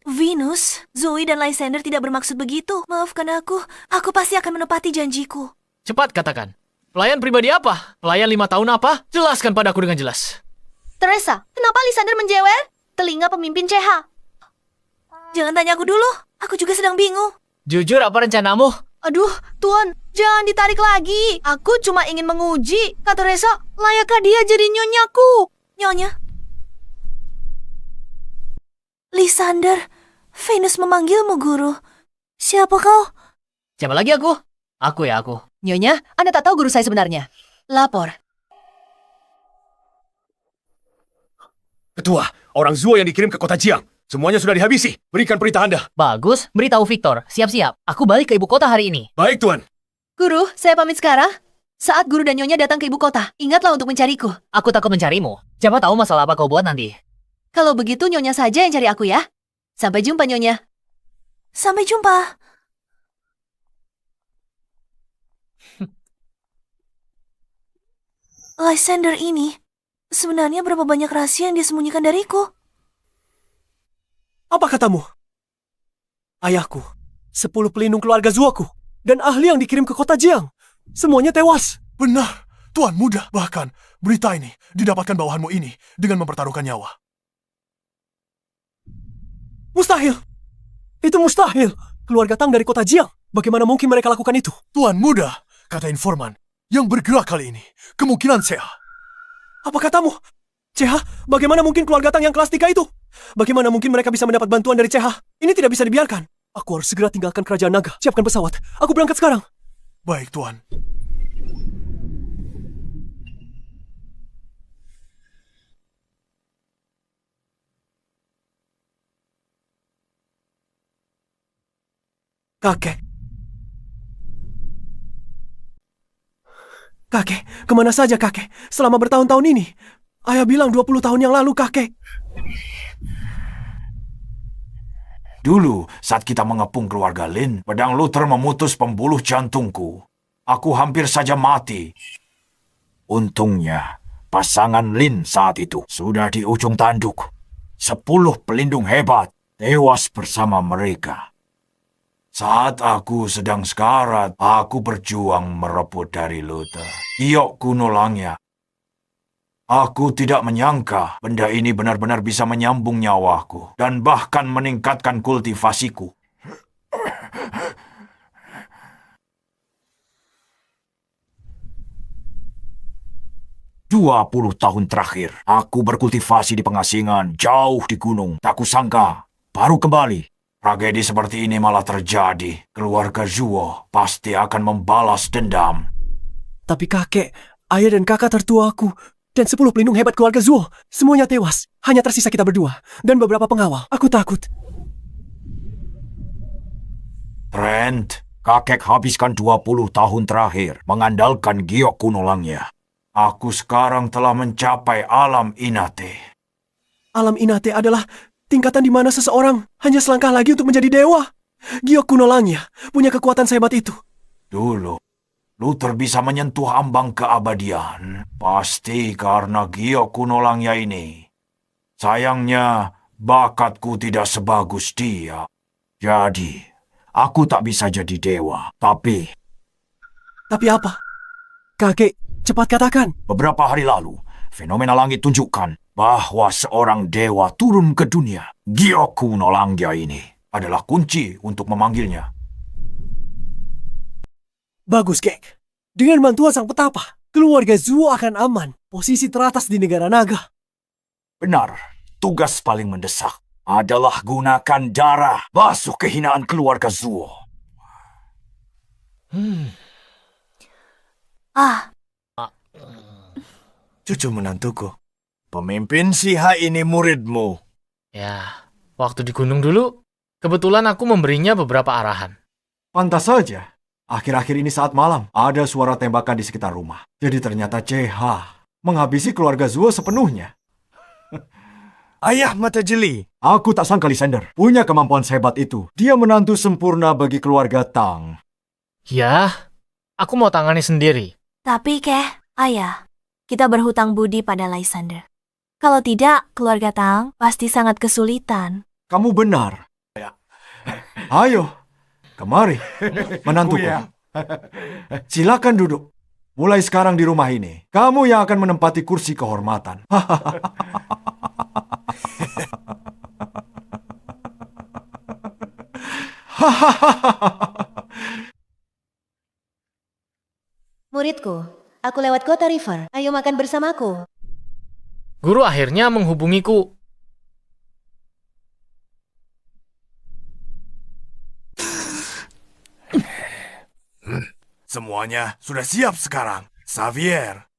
Venus, Zoe dan Lysander tidak bermaksud begitu. Maafkan aku. Aku pasti akan menepati janjiku. Cepat katakan. Pelayan pribadi apa? Pelayan 5 tahun apa? Jelaskan padaku dengan jelas. Teresa, kenapa Lysander menjewer? Telinga pemimpin CH. Jangan tanya aku dulu. Aku juga sedang bingung. Jujur apa rencanamu? Aduh, Tuan, Jangan ditarik lagi. Aku cuma ingin menguji. Kak Teresa, layakkah dia jadi nyonyaku? Nyonya. Lysander, Venus memanggilmu, Guru. Siapa kau? Siapa lagi aku? Aku. Nyonya, Anda tak tahu guru saya sebenarnya. Lapor. Ketua, orang Zuo yang dikirim ke kota Jiang. Semuanya sudah dihabisi. Berikan perintah Anda. Bagus, beritahu Victor. Siap-siap. Aku balik ke ibu kota hari ini. Baik, Tuan. Guru, saya pamit sekarang. Saat guru dan Nyonya datang ke ibu kota, ingatlah untuk mencariku. Aku takut mencarimu. Siapa tahu masalah apa kau buat nanti. Kalau begitu Nyonya saja yang cari aku ya. Sampai jumpa Nyonya. Sampai jumpa. Lysander ini, sebenarnya berapa banyak rahasia yang dia sembunyikan dariku? Apa katamu? Ayahku, 10 pelindung keluarga Zuoku, dan ahli yang dikirim ke kota Jiang. Semuanya tewas. Benar, Tuan Muda. Bahkan, berita ini didapatkan bawahanmu ini dengan mempertaruhkan nyawa. Mustahil. Itu mustahil. Keluarga Tang dari kota Jiang. Bagaimana mungkin mereka lakukan itu? Tuan Muda, kata informan, yang bergerak kali ini kemungkinan Seha. Apa katamu? CH, bagaimana mungkin keluarga Tang yang kelas 3 itu? Bagaimana mungkin mereka bisa mendapat bantuan dari CH? Ini tidak bisa dibiarkan. Aku harus segera tinggalkan kerajaan naga. Siapkan pesawat. Aku berangkat sekarang. Baik, Tuan. Kakek. Kakek, kemana saja kakek? Selama bertahun-tahun ini. Ayah bilang 20 tahun yang lalu kakek. Dulu, saat kita mengepung keluarga Lin, pedang Luther memutus pembuluh jantungku. Aku hampir saja mati. Untungnya, pasangan Lin saat itu sudah di ujung tanduk. 10 pelindung hebat tewas bersama mereka. Saat aku sedang sekarat, aku berjuang merebut dari Luther. Giok kuno Langya. Aku tidak menyangka benda ini benar-benar bisa menyambung nyawaku dan bahkan meningkatkan kultivasiku. 20 tahun terakhir, aku berkultivasi di pengasingan, jauh di gunung. Tak kusangka, baru kembali. Tragedi seperti ini malah terjadi. Keluarga Zuo pasti akan membalas dendam. Tapi kakek, ayah dan kakak tertuaku, dan 10 pelindung hebat keluarga Zuo, semuanya tewas. Hanya tersisa kita berdua, dan beberapa pengawal. Aku takut. Trent, kakek habiskan 20 tahun terakhir mengandalkan giok kuno Langya. Aku sekarang telah mencapai alam Inate. Alam Inate adalah tingkatan di mana seseorang hanya selangkah lagi untuk menjadi dewa. Giok kuno Langya punya kekuatan sehebat itu. Dulu, Luther bisa menyentuh ambang keabadian. Pasti karena giok kuno Langya ini. Sayangnya, bakatku tidak sebagus dia. Jadi, aku tak bisa jadi dewa. Tapi apa? Kakek, cepat katakan. beberapa hari lalu, fenomena langit tunjukkan bahwa seorang dewa turun ke dunia. Giok kuno Langya ini adalah kunci untuk memanggilnya. Bagus, Kek. Dengan bantuan sang petapa, keluarga Zuo akan aman. Posisi teratas di negara naga. Benar, tugas paling mendesak adalah gunakan darah basuh kehinaan keluarga Zuo. Cucu menantuku. Pemimpin Siha ini muridmu. Ya, waktu di gunung dulu, kebetulan aku memberinya beberapa arahan. Pantas saja. Akhir-akhir ini saat malam, ada suara tembakan di sekitar rumah. Jadi ternyata CH menghabisi keluarga Zuo sepenuhnya. Ayah mata jeli. Aku tak sangka Lysander punya kemampuan sehebat itu. Dia menantu sempurna bagi keluarga Tang. Ya, aku mau tangani sendiri. Tapi, Keh, ayah, kita berhutang budi pada Lysander. Kalau tidak, keluarga Tang pasti sangat kesulitan. Kamu benar. Ayo, kemari, menantuku. Silakan duduk. Mulai sekarang di rumah ini, kamu yang akan menempati kursi kehormatan. Aku lewat kota River. Ayo makan bersamaku. Guru akhirnya menghubungiku. Semuanya sudah siap sekarang. Xavier,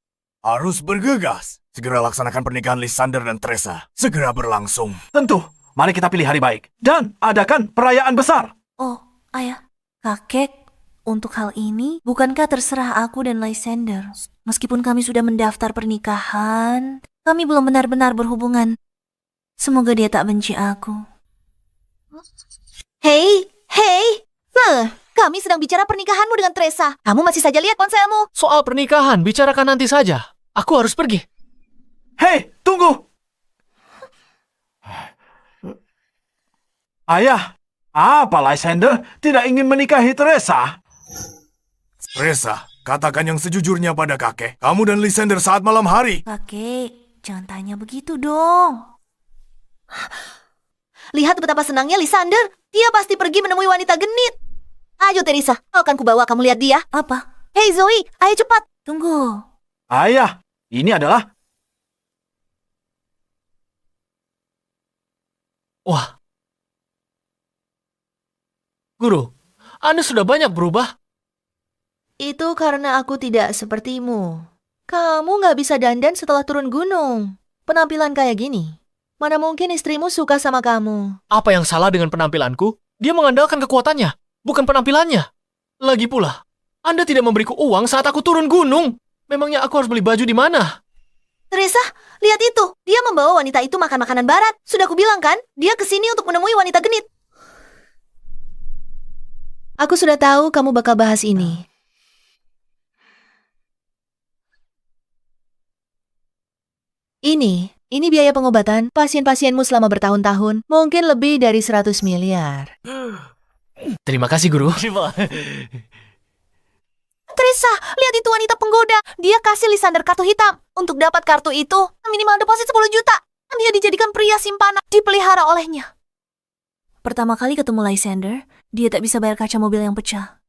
harus bergegas. Segera laksanakan pernikahan Lysander dan Teresa. Segera berlangsung. Tentu, mari kita pilih hari baik. Dan adakan perayaan besar. Oh, ayah, kakek, untuk hal ini, bukankah terserah aku dan Lysander? Meskipun kami sudah mendaftar pernikahan, kami belum benar-benar berhubungan. Semoga dia tak benci aku. Hei, kami sedang bicara pernikahanmu dengan Teresa. Kamu masih saja lihat ponselmu. Soal pernikahan, bicarakan nanti saja. Aku harus pergi. Hei, tunggu! Ayah, apa Lysander tidak ingin menikahi Teresa? Teresa, katakan yang sejujurnya pada kakek. Kamu dan Lysander saat malam hari. Kakek, jangan tanya begitu dong. Lihat betapa senangnya Lysander. Dia pasti pergi menemui wanita genit. Ayo Teresa, akan kubawa kamu lihat dia. Apa? Hei Zoe, ayo cepat. Tunggu. Ayah, ini adalah... Wah. Guru, Anda sudah banyak berubah. Itu karena aku tidak sepertimu. Kamu nggak bisa dandan setelah turun gunung. Penampilan kayak gini. Mana mungkin istrimu suka sama kamu? Apa yang salah dengan penampilanku? Dia mengandalkan kekuatannya, bukan penampilannya. Lagi pula, Anda tidak memberiku uang saat aku turun gunung. Memangnya aku harus beli baju di mana? Teresa, lihat itu. Dia membawa wanita itu makan makanan barat. Sudah kubilang kan, dia kesini untuk menemui wanita genit. Aku sudah tahu kamu bakal bahas ini. Ini biaya pengobatan pasien-pasienmu selama bertahun-tahun. Mungkin lebih dari 100 miliar. Terima kasih, Guru. Teresa, lihat itu wanita penggoda. Dia kasih Lysander kartu hitam. Untuk dapat kartu itu, minimal deposit 10 juta. Dia dijadikan pria simpanan, dipelihara olehnya. Pertama kali ketemu Lysander, dia tak bisa bayar kaca mobil yang pecah.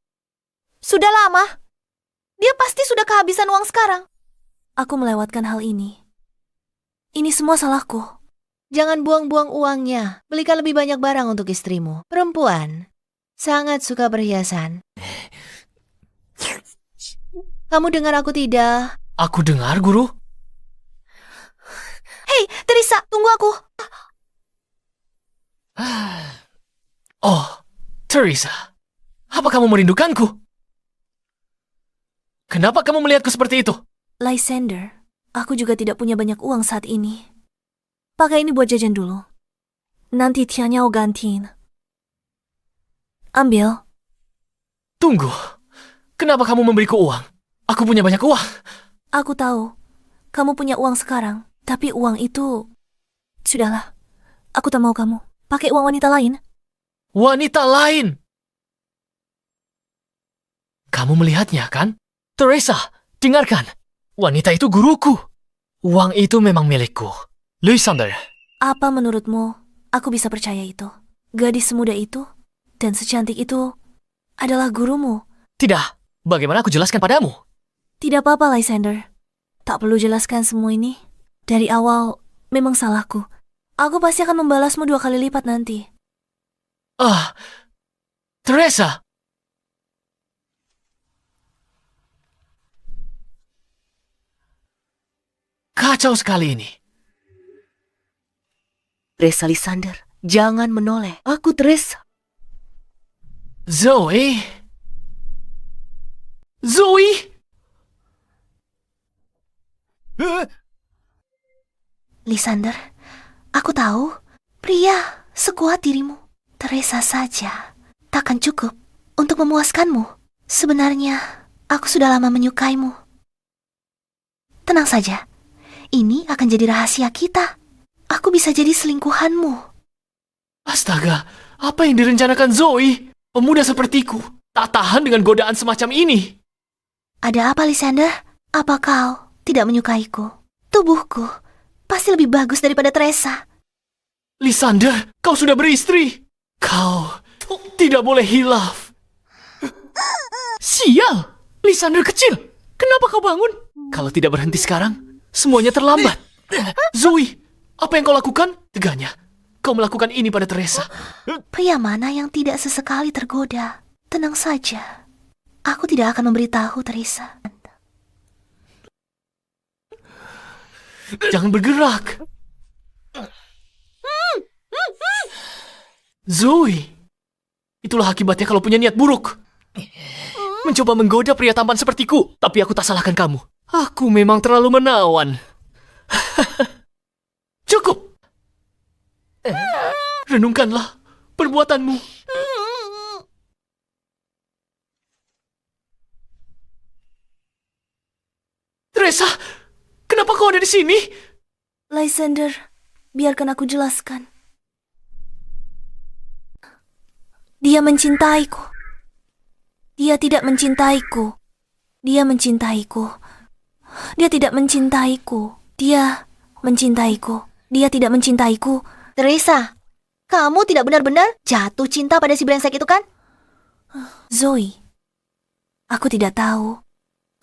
Sudah lama. Dia pasti sudah kehabisan uang sekarang. Aku melewatkan hal ini. Ini semua salahku. Jangan buang-buang uangnya. Belikan lebih banyak barang untuk istrimu. Perempuan sangat suka perhiasan. Kamu dengar aku tidak? Aku dengar, Guru. Hei, Teresa, tunggu aku. Oh, Teresa. Apa kamu merindukanku? Kenapa kamu melihatku seperti itu? Lysander, aku juga tidak punya banyak uang saat ini. Pakai ini buat jajan dulu. Nanti tianya aku gantiin. Ambil. Tunggu. Kenapa kamu memberiku uang? Aku punya banyak uang. Aku tahu. Kamu punya uang sekarang. Tapi uang itu... Sudahlah. Aku tak mau kamu. Pakai uang wanita lain. Wanita lain? Kamu melihatnya, kan? Teresa, dengarkan. Wanita itu guruku. Uang itu memang milikku. Lysander. Apa menurutmu aku bisa percaya itu? Gadis semuda itu dan secantik itu adalah gurumu. Tidak. Bagaimana aku jelaskan padamu? Tidak apa-apa, Lysander. Tak perlu jelaskan semua ini. Dari awal, memang salahku. Aku pasti akan membalasmu 2 kali lipat nanti. Teresa. Kacau sekali ini. Teresa Lysander, jangan menoleh. Aku Teresa. Zoe. Zoe. Lysander, aku tahu pria sekuat dirimu. Teresa saja takkan cukup untuk memuaskanmu. Sebenarnya, aku sudah lama menyukaimu. Tenang saja, ini akan jadi rahasia kita. Aku bisa jadi selingkuhanmu. Astaga, apa yang direncanakan Zoe? Pemuda sepertiku tak tahan dengan godaan semacam ini. Ada apa, Lysander? Apa kau tidak menyukaiku? Tubuhku pasti lebih bagus daripada Teresa. Lysander, kau sudah beristri. Kau tidak boleh hilaf. Sial, Lysander kecil. Kenapa kau bangun? Kalau tidak berhenti sekarang, semuanya terlambat. Zoe, apa yang kau lakukan? Teganya, kau melakukan ini pada Teresa. Pria mana yang tidak sesekali tergoda? Tenang saja. Aku tidak akan memberitahu Teresa. Jangan bergerak. Zoe, itulah akibatnya kalau punya niat buruk. Mencoba menggoda pria tampan sepertiku, tapi aku tak salahkan kamu. Aku memang terlalu menawan. Cukup. Renungkanlah perbuatanmu. Teresa, kenapa kau ada di sini? Lysander, biarkan aku jelaskan. Dia mencintaiku. Dia tidak mencintaiku. Dia mencintaiku. Dia tidak mencintaiku. Dia mencintaiku. Dia tidak mencintaiku. Teresa, kamu tidak benar-benar jatuh cinta pada si brengsek itu kan? Zoe, aku tidak tahu.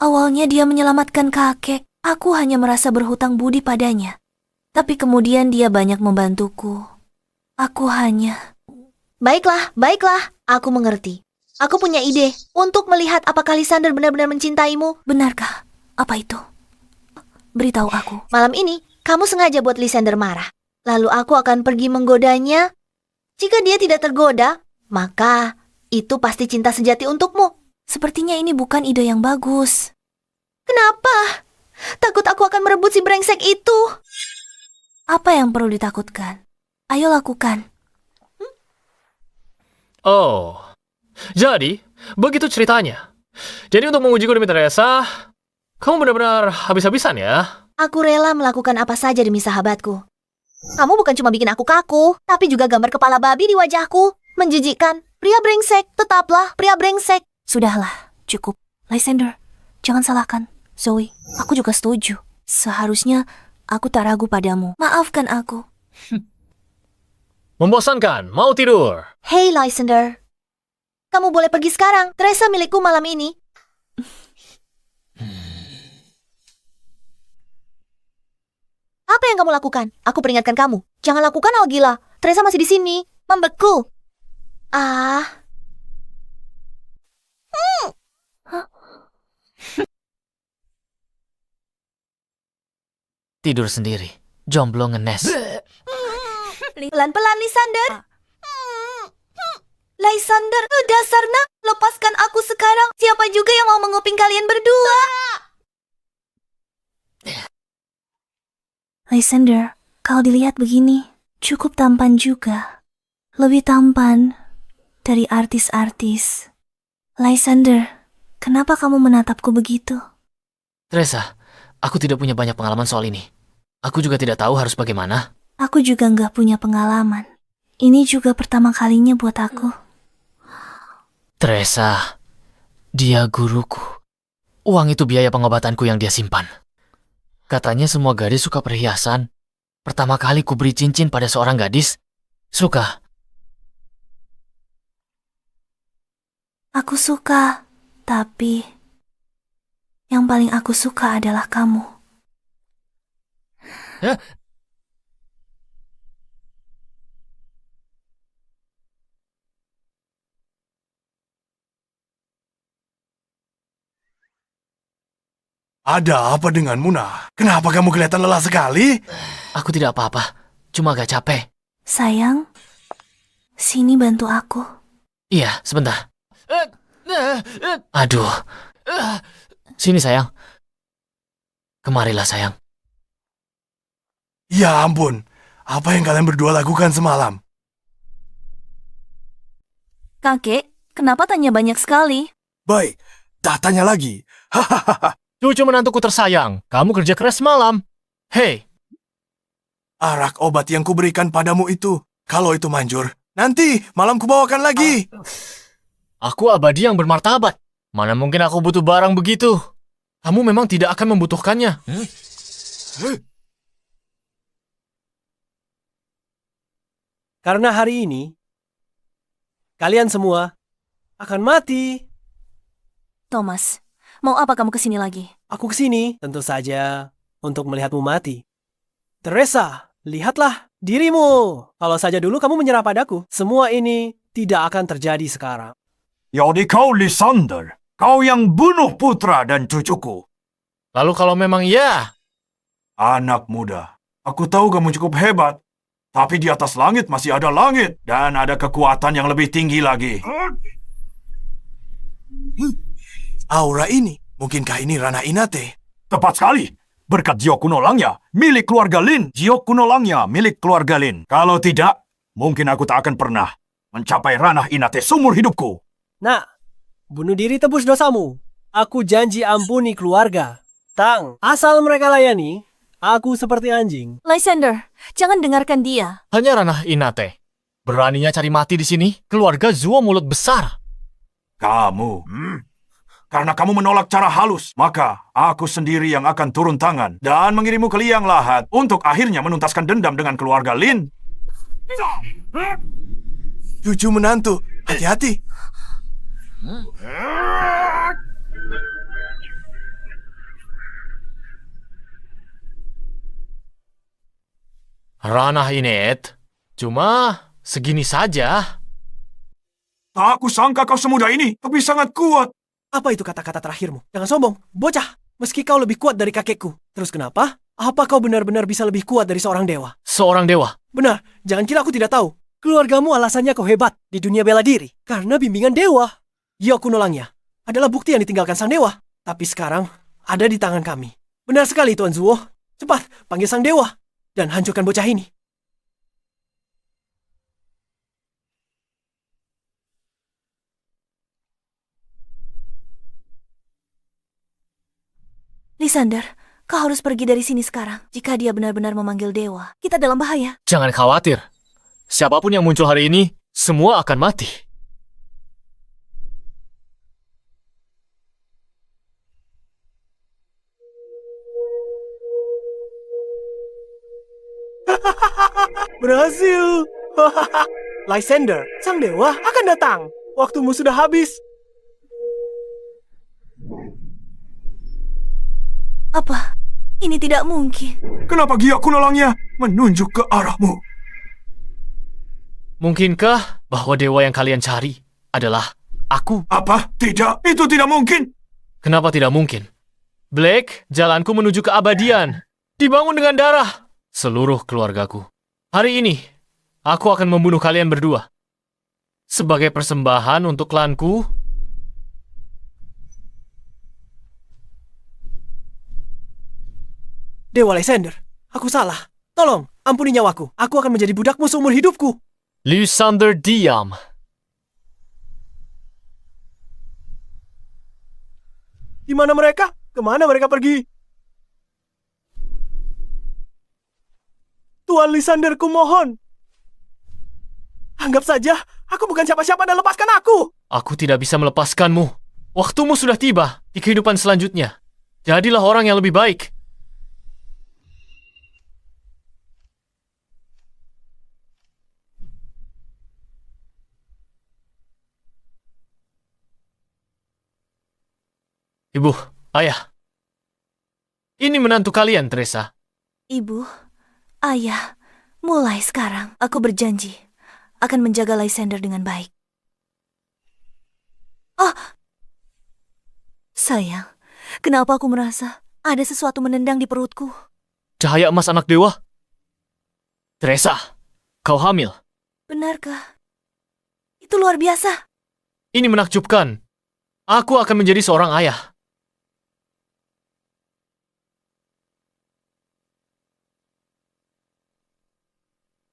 Awalnya dia menyelamatkan kakek. Aku hanya merasa berhutang budi padanya. Tapi kemudian dia banyak membantuku. Aku hanya... Baiklah, aku mengerti. Aku punya ide untuk melihat apakah Lysander benar-benar mencintaimu. Benarkah? Apa itu? Beritahu aku. Malam ini, kamu sengaja buat Lysander marah. Lalu aku akan pergi menggodanya. Jika dia tidak tergoda, maka itu pasti cinta sejati untukmu. Sepertinya ini bukan ide yang bagus. Kenapa? Takut aku akan merebut si brengsek itu. Apa yang perlu ditakutkan? Ayo lakukan. Oh, jadi begitu ceritanya. Jadi untuk mengujiku demi Teresa, kamu benar-benar habis-habisan ya? Aku rela melakukan apa saja demi sahabatku. Kamu bukan cuma bikin aku kaku, tapi juga gambar kepala babi di wajahku. Menjijikkan. Pria brengsek, tetaplah pria brengsek. Sudahlah, cukup. Lysander, jangan salahkan Zoe. Aku juga setuju. Seharusnya aku tak ragu padamu. Maafkan aku. Membosankan, mau tidur. Hey Lysander, kamu boleh pergi sekarang. Teresa milikku malam ini. Apa yang kamu lakukan? Aku peringatkan kamu. Jangan lakukan hal gila. Teresa masih di sini, membeku. Tidur sendiri, jomblo ngenes. Pelan-pelan, Lysander. Lysander, dasarnya lepaskan aku sekarang. Siapa juga yang mau menguping kalian berdua? Lysander, kalau dilihat begini, cukup tampan juga. Lebih tampan dari artis-artis. Lysander, kenapa kamu menatapku begitu? Teresa, aku tidak punya banyak pengalaman soal ini. Aku juga tidak tahu harus bagaimana. Aku juga nggak punya pengalaman. Ini juga pertama kalinya buat aku. Teresa, dia guruku. Uang itu biaya pengobatanku yang dia simpan. Katanya semua gadis suka perhiasan. Pertama kali ku beri cincin pada seorang gadis, suka. Aku suka, tapi yang paling aku suka adalah kamu. Ada apa denganmu, Nah? Kenapa kamu kelihatan lelah sekali? Aku tidak apa-apa, cuma agak capek. Sayang, sini bantu aku. Iya, sebentar. Aduh. Sini sayang. Kemarilah sayang. Ya ampun, apa yang kalian berdua lakukan semalam? Kakek, kenapa tanya banyak sekali? Baik, tak tanya lagi. Hahaha. Cucu menantuku tersayang, kamu kerja keras semalam. Hei, Arak obat yang kuberikan padamu itu, kalau itu manjur, nanti malam kubawakan lagi. aku abadi yang bermartabat. Mana mungkin aku butuh barang begitu? Kamu memang tidak akan membutuhkannya. Karena hari ini, kalian semua akan mati. Thomas, mau apa kamu kesini lagi? Aku kesini, tentu saja, untuk melihatmu mati. Teresa, lihatlah dirimu. Kalau saja dulu kamu menyerah padaku, semua ini tidak akan terjadi sekarang. Jadi kau Lysander, kau yang bunuh putra dan cucuku. Lalu kalau memang iya, Anak muda, aku tahu kamu cukup hebat. Tapi di atas langit masih ada langit. Dan ada kekuatan yang lebih tinggi lagi. Aura ini, mungkinkah ini ranah Inate? Tepat sekali. Berkat Jiok Kuno Langya, milik keluarga Lin. Jiok Kuno Langya, milik keluarga Lin. Kalau tidak, mungkin aku tak akan pernah mencapai ranah Inate seumur hidupku. Nah, bunuh diri tebus dosamu. Aku janji ampuni keluarga. Tang, asal mereka layani, aku seperti anjing. Lysander, jangan dengarkan dia. hanya ranah Inate. Beraninya cari mati di sini, keluarga Zuo mulut besar. Kamu, karena kamu menolak cara halus, maka aku sendiri yang akan turun tangan dan mengirimmu ke liang lahat untuk akhirnya menuntaskan dendam dengan keluarga Lin. Cucu menantu, hati-hati. Ranah Inet, cuma segini saja. Tak aku sangka kau semudah ini, tapi sangat kuat. Apa itu kata-kata terakhirmu? Jangan sombong, bocah. Meski kau lebih kuat dari kakekku. Terus kenapa? Apa kau benar-benar bisa lebih kuat dari seorang dewa? Seorang dewa. Benar, jangan kira aku tidak tahu. Keluargamu alasannya kau hebat di dunia bela diri. Karena bimbingan dewa. Jiok Kuno Langya adalah bukti yang ditinggalkan sang dewa. Tapi sekarang ada di tangan kami. Benar sekali Tuan Zuo. Cepat, panggil sang dewa. Dan hancurkan bocah ini. Lysander, kau harus pergi dari sini sekarang. Jika dia benar-benar memanggil dewa, kita dalam bahaya. Jangan khawatir. Siapapun yang muncul hari ini, semua akan mati. Berhasil. Lysander, sang dewa akan datang. Waktumu sudah habis. Apa? Ini tidak mungkin. Kenapa Jiok Kuno Langya menunjuk ke arahmu? Mungkinkah bahwa dewa yang kalian cari adalah aku? Apa? Tidak, itu tidak mungkin. Kenapa tidak mungkin? Blake, jalanku menuju keabadian. Dibangun dengan darah seluruh keluargaku. Hari ini, aku akan membunuh kalian berdua. Sebagai persembahan untuk klanku, Dewa Lysander, aku salah. Tolong, ampuni nyawaku. Aku akan menjadi budakmu seumur hidupku. Lysander diam. Di mana mereka? Kemana mereka pergi? Tuan Lysander, kumohon. Anggap saja, aku bukan siapa-siapa dan lepaskan aku. Aku tidak bisa melepaskanmu. Waktumu sudah tiba di kehidupan selanjutnya. Jadilah orang yang lebih baik. Ibu, ayah. Ini menantu kalian, Teresa. Ibu, ayah, mulai sekarang aku berjanji akan menjaga Lysander dengan baik. Oh, sayang, kenapa aku merasa ada sesuatu menendang di perutku? Cahaya emas anak dewa. Teresa, kau hamil. Benarkah? Itu luar biasa. Ini menakjubkan. Aku akan menjadi seorang ayah.